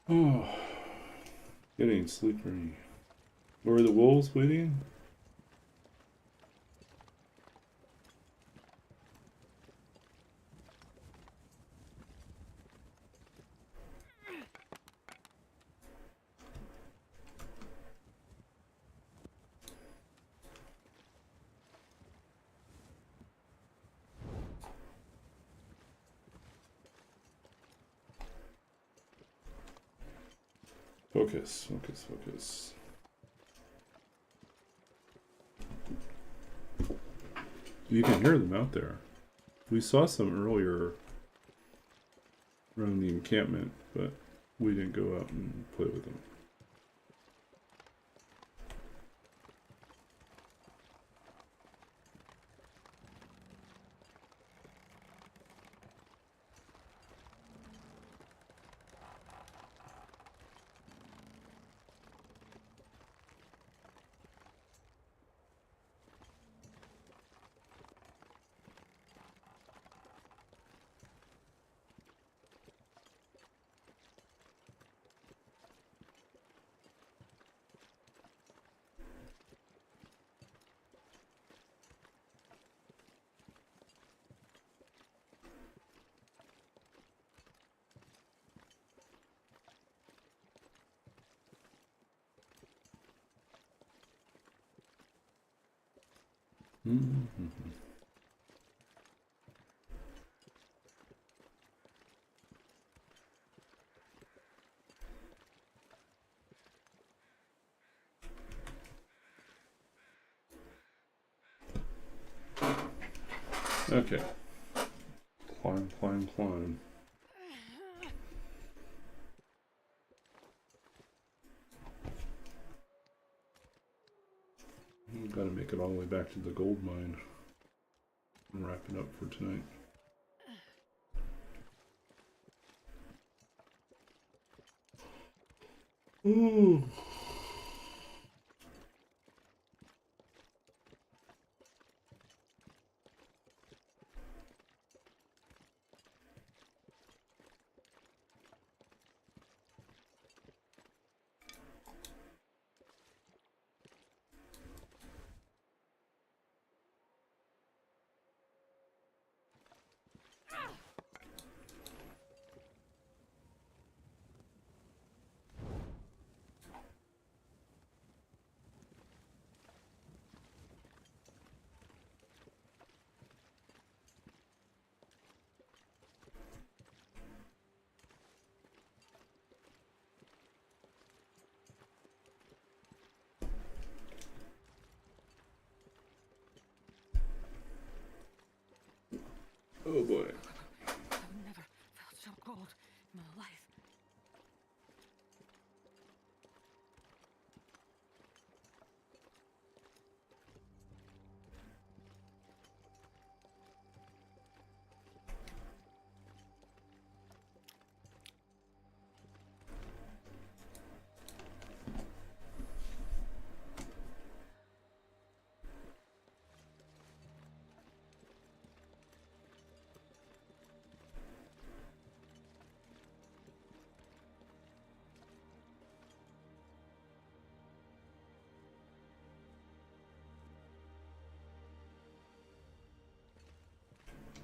Oh, getting sleepy. Were the wolves waiting? Focus, focus, focus. You can hear them out there. We saw some earlier around the encampment, but we didn't go out and play with them. Mm-hmm. Okay. Climb, climb, climb. We've got to make it all the way back to the gold mine and wrap it up for tonight. Ooh. Oh boy. I've never felt so cold in my life.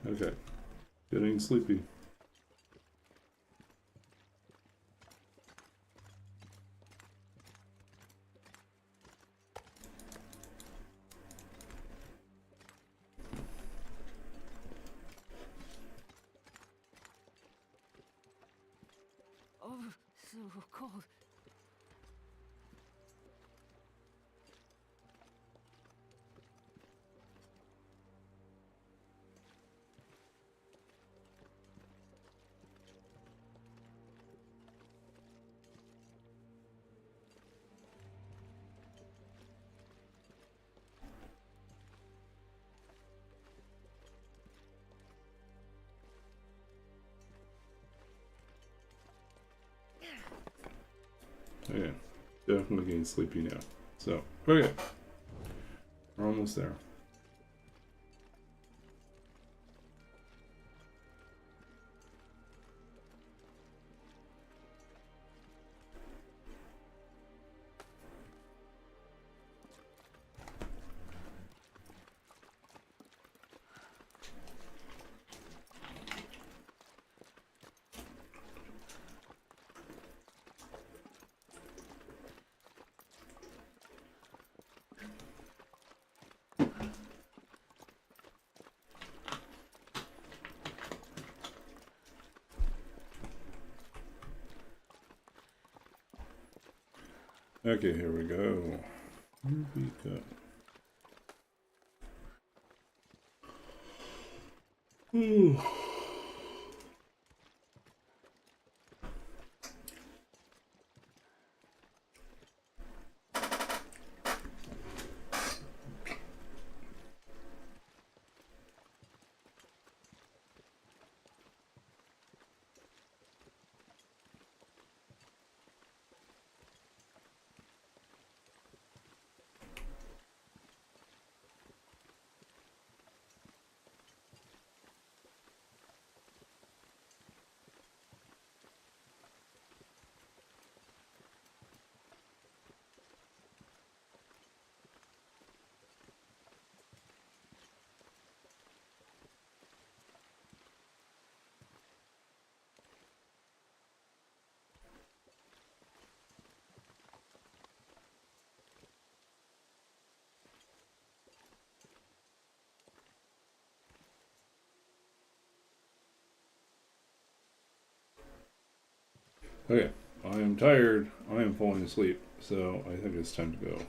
Okay. Getting sleepy. cold. Okay, definitely getting sleepy now. So, okay, we're almost there. Okay, here we go. Here we go. Ooh. Okay, I am tired. I am falling asleep, so I think it's time to go.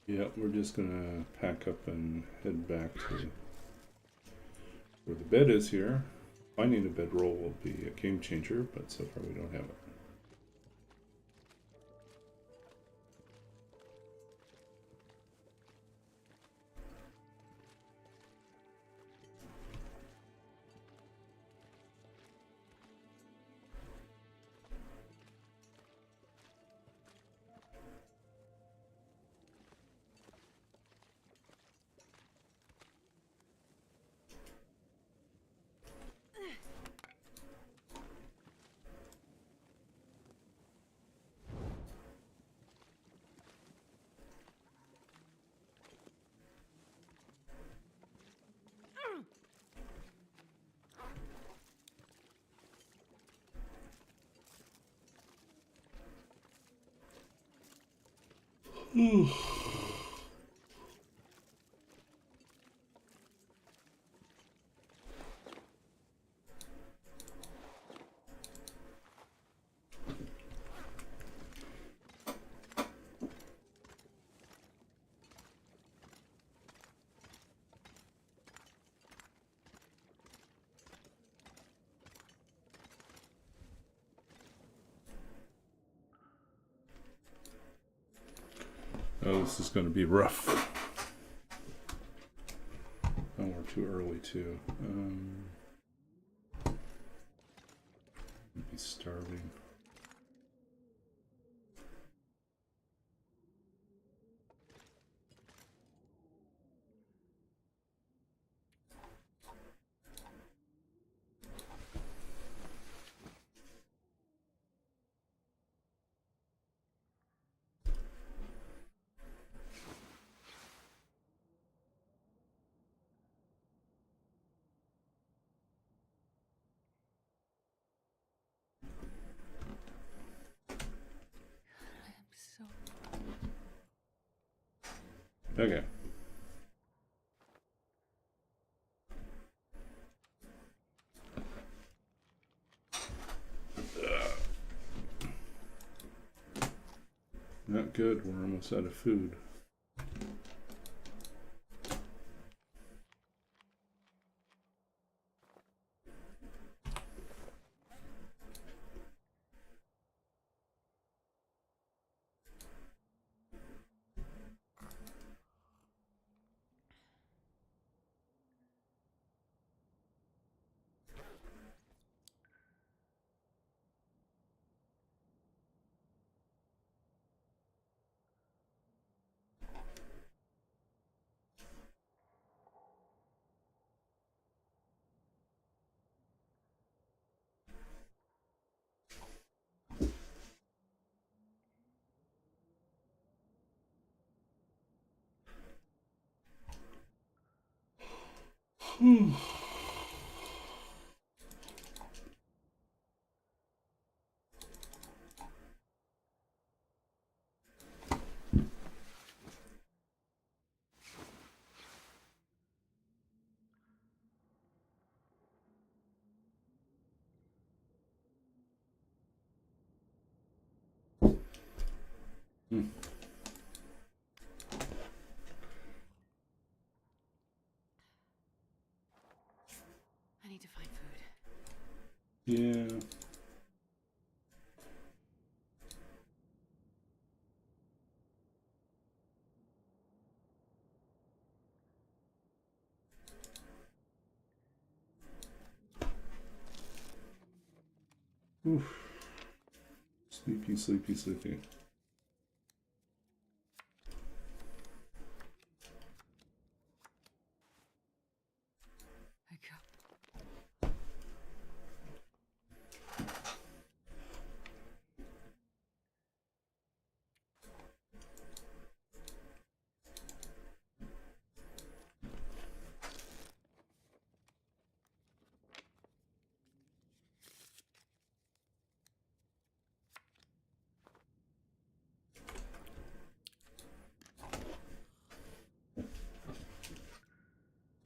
Yeah, we're just gonna pack up and head back to where the bed is here. Finding a bedroll will be a game changer, but so far we don't have it. Oh, this is going to be rough. Oh, we're too early too. I'd be starving. Okay. Not good, we're almost out of food. I need to find food. Yeah. Oof. Sleepy, sleepy, sleepy. Wake up.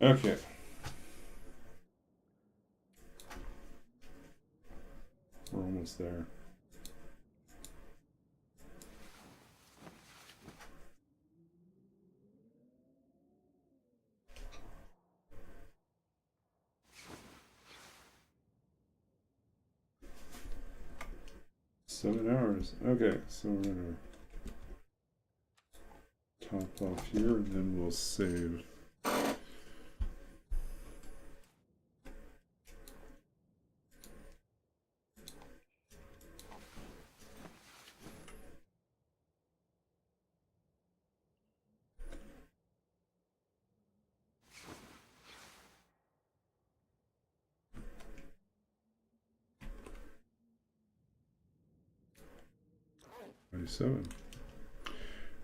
Okay. We're almost there. $7. Okay, so we're gonna top off here and then we'll save. $27.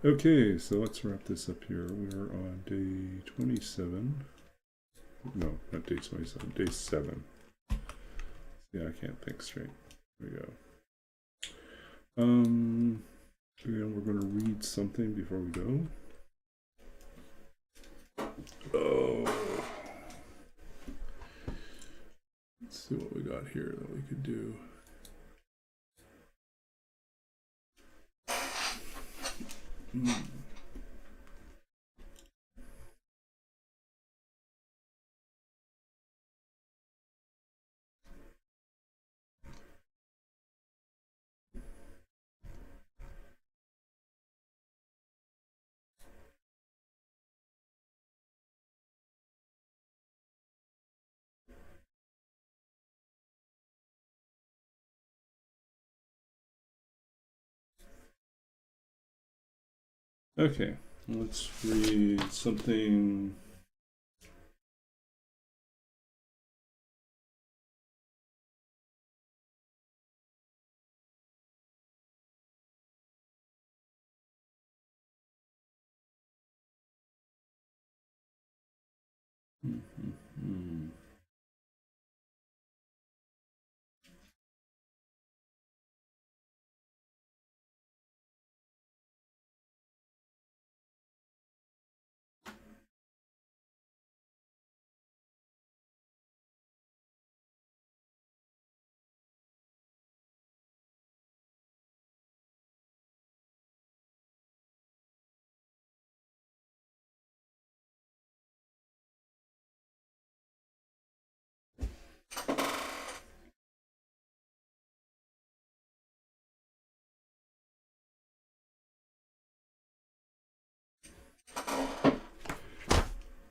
Okay, so let's wrap this up here. We're on day 27. No, not day 27, day 7. Yeah, I can't think straight. Here we go. Again, we're going to read something before we go. Oh. Let's see what we got here that we could do. Okay, let's read something.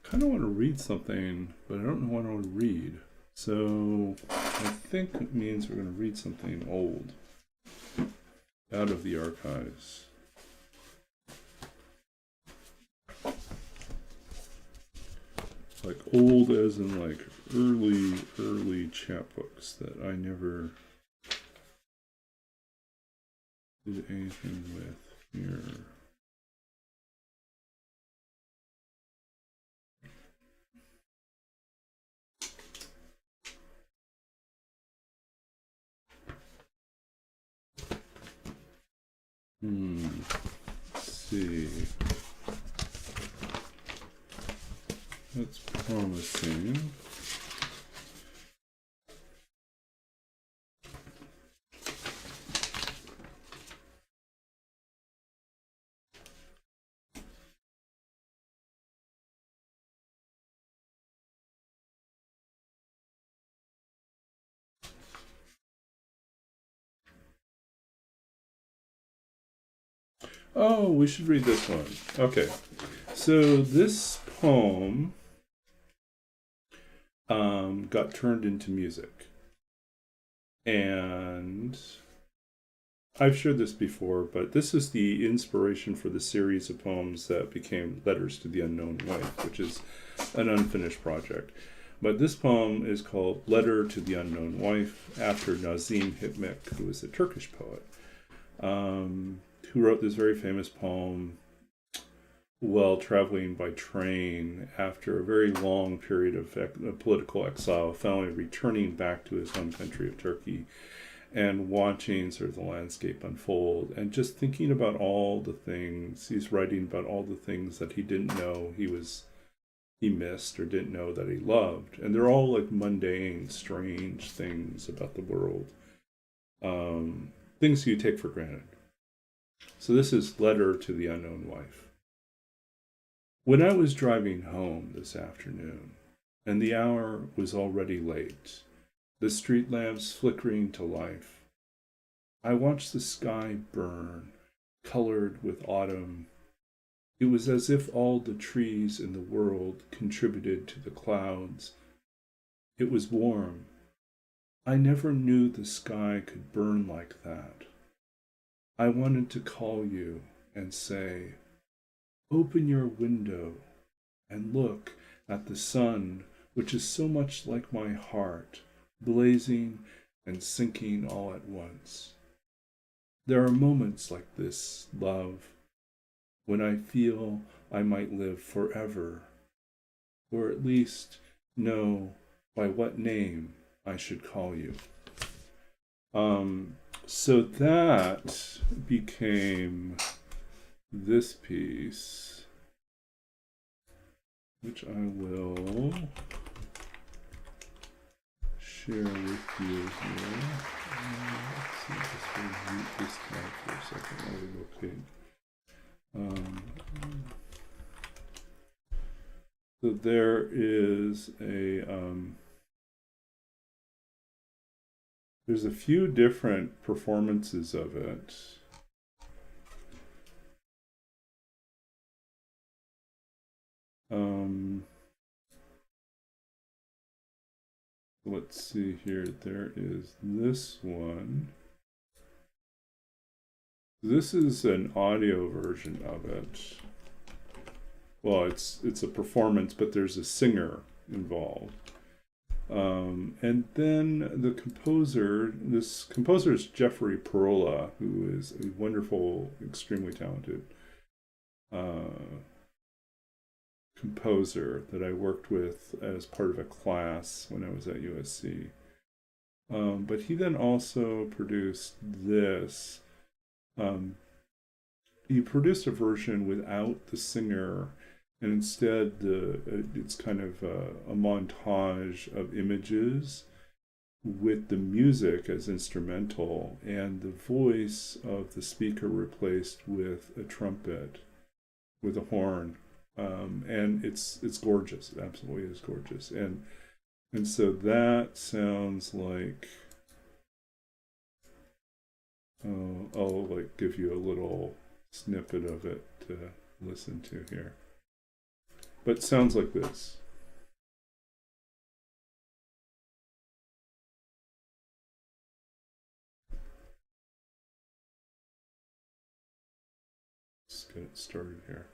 Kind of want to read something, but I don't know what I want to read. So I think it means we're going to read something old out of the archives. Like old as in like early chapbooks that I never did anything with here. Let's see. That's promising. Oh, we should read this one. Okay. So this poem got turned into music. And I've shared this before, but this is the inspiration for the series of poems that became Letters to the Unknown Wife, which is an unfinished project. But this poem is called Letter to the Unknown Wife, after Nazim Hikmet, who was a Turkish poet, who wrote this very famous poem while traveling by train after a very long period of political exile, finally returning back to his home country of Turkey and watching sort of the landscape unfold and just thinking about all the things he's writing about, all the things that he didn't know he missed or didn't know that he loved. And they're all like mundane, strange things about the world, things you take for granted. So this is Letter to the Unknown Wife. When I was driving home this afternoon, and the hour was already late, the street lamps flickering to life, I watched the sky burn, colored with autumn. It was as if all the trees in the world contributed to the clouds. It was warm. I never knew the sky could burn like that. I wanted to call you and say, open your window and look at the sun, which is so much like my heart, blazing and sinking all at once. There are moments like this, love, when I feel I might live forever, or at least know by what name I should call you. So that became this piece, which I will share with you here. Let's see if I can mute this tab for a second while we locate. So there is there's a few different performances of it. Let's see here. There is this one. This is an audio version of it. Well, it's a performance, but there's a singer involved. And then the composer, this composer is Jeffrey Perola, who is a wonderful, extremely talented composer that I worked with as part of a class when I was at USC. But he then also produced this. He produced a version without the singer, and instead it's kind of a montage of images with the music as instrumental and the voice of the speaker replaced with a trumpet, with a horn. And it's gorgeous. It absolutely is gorgeous. And so that sounds like, I'll like give you a little snippet of it to listen to here. but it sounds like this. Let's get it started here.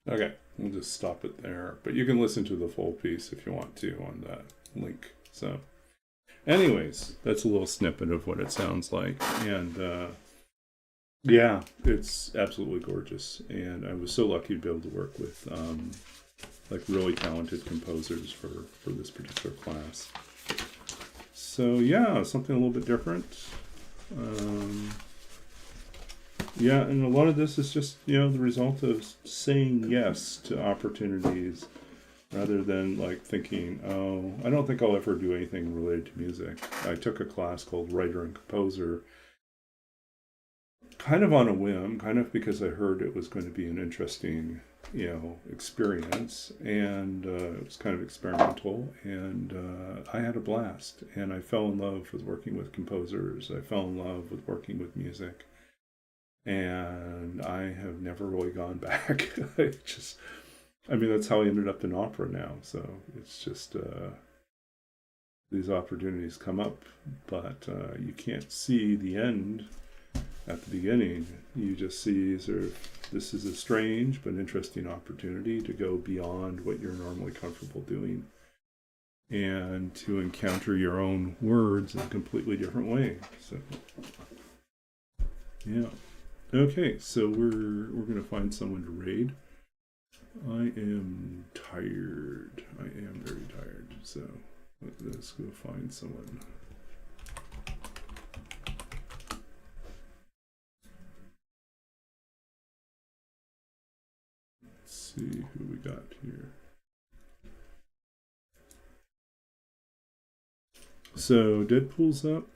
Okay, we'll just stop it there. But you can listen to the full piece if you want to on that link. So, anyways, that's a little snippet of what it sounds like. And yeah, it's absolutely gorgeous. And I was so lucky to be able to work with like really talented composers for this particular class. So yeah, something a little bit different. Yeah, and a lot of this is just, you know, the result of saying yes to opportunities rather than like thinking, oh, I don't think I'll ever do anything related to music. I took a class called Writer and Composer kind of on a whim, kind of because I heard it was going to be an interesting, you know, experience, and it was kind of experimental, and I had a blast, and I fell in love with working with composers. I fell in love with working with music. And I have never really gone back. I mean, that's how I ended up in opera now. So it's just these opportunities come up, but you can't see the end at the beginning. You just see this is a strange but interesting opportunity to go beyond what you're normally comfortable doing and to encounter your own words in a completely different way. So, yeah. Okay, so we're gonna find someone to raid. I am tired. I am very tired. So let's go find someone. Let's see who we got here. So Deadpool's up.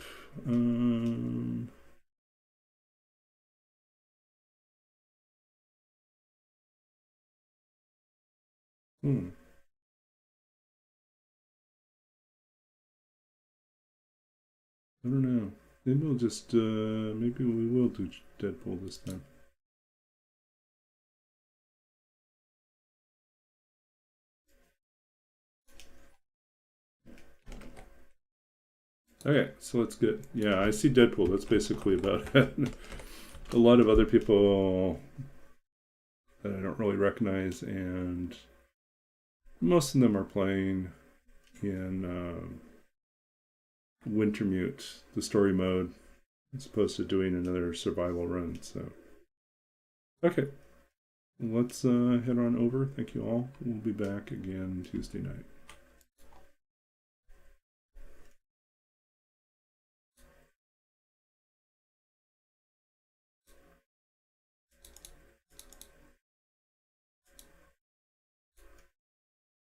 I don't know. Maybe we'll just, maybe we will do Deadpool this time. Okay, so let's get, yeah, I see Deadpool. That's basically about it. A lot of other people that I don't really recognize, and most of them are playing in Wintermute, the story mode, as opposed to doing another survival run. So, okay, let's head on over. Thank you all. We'll be back again Tuesday night.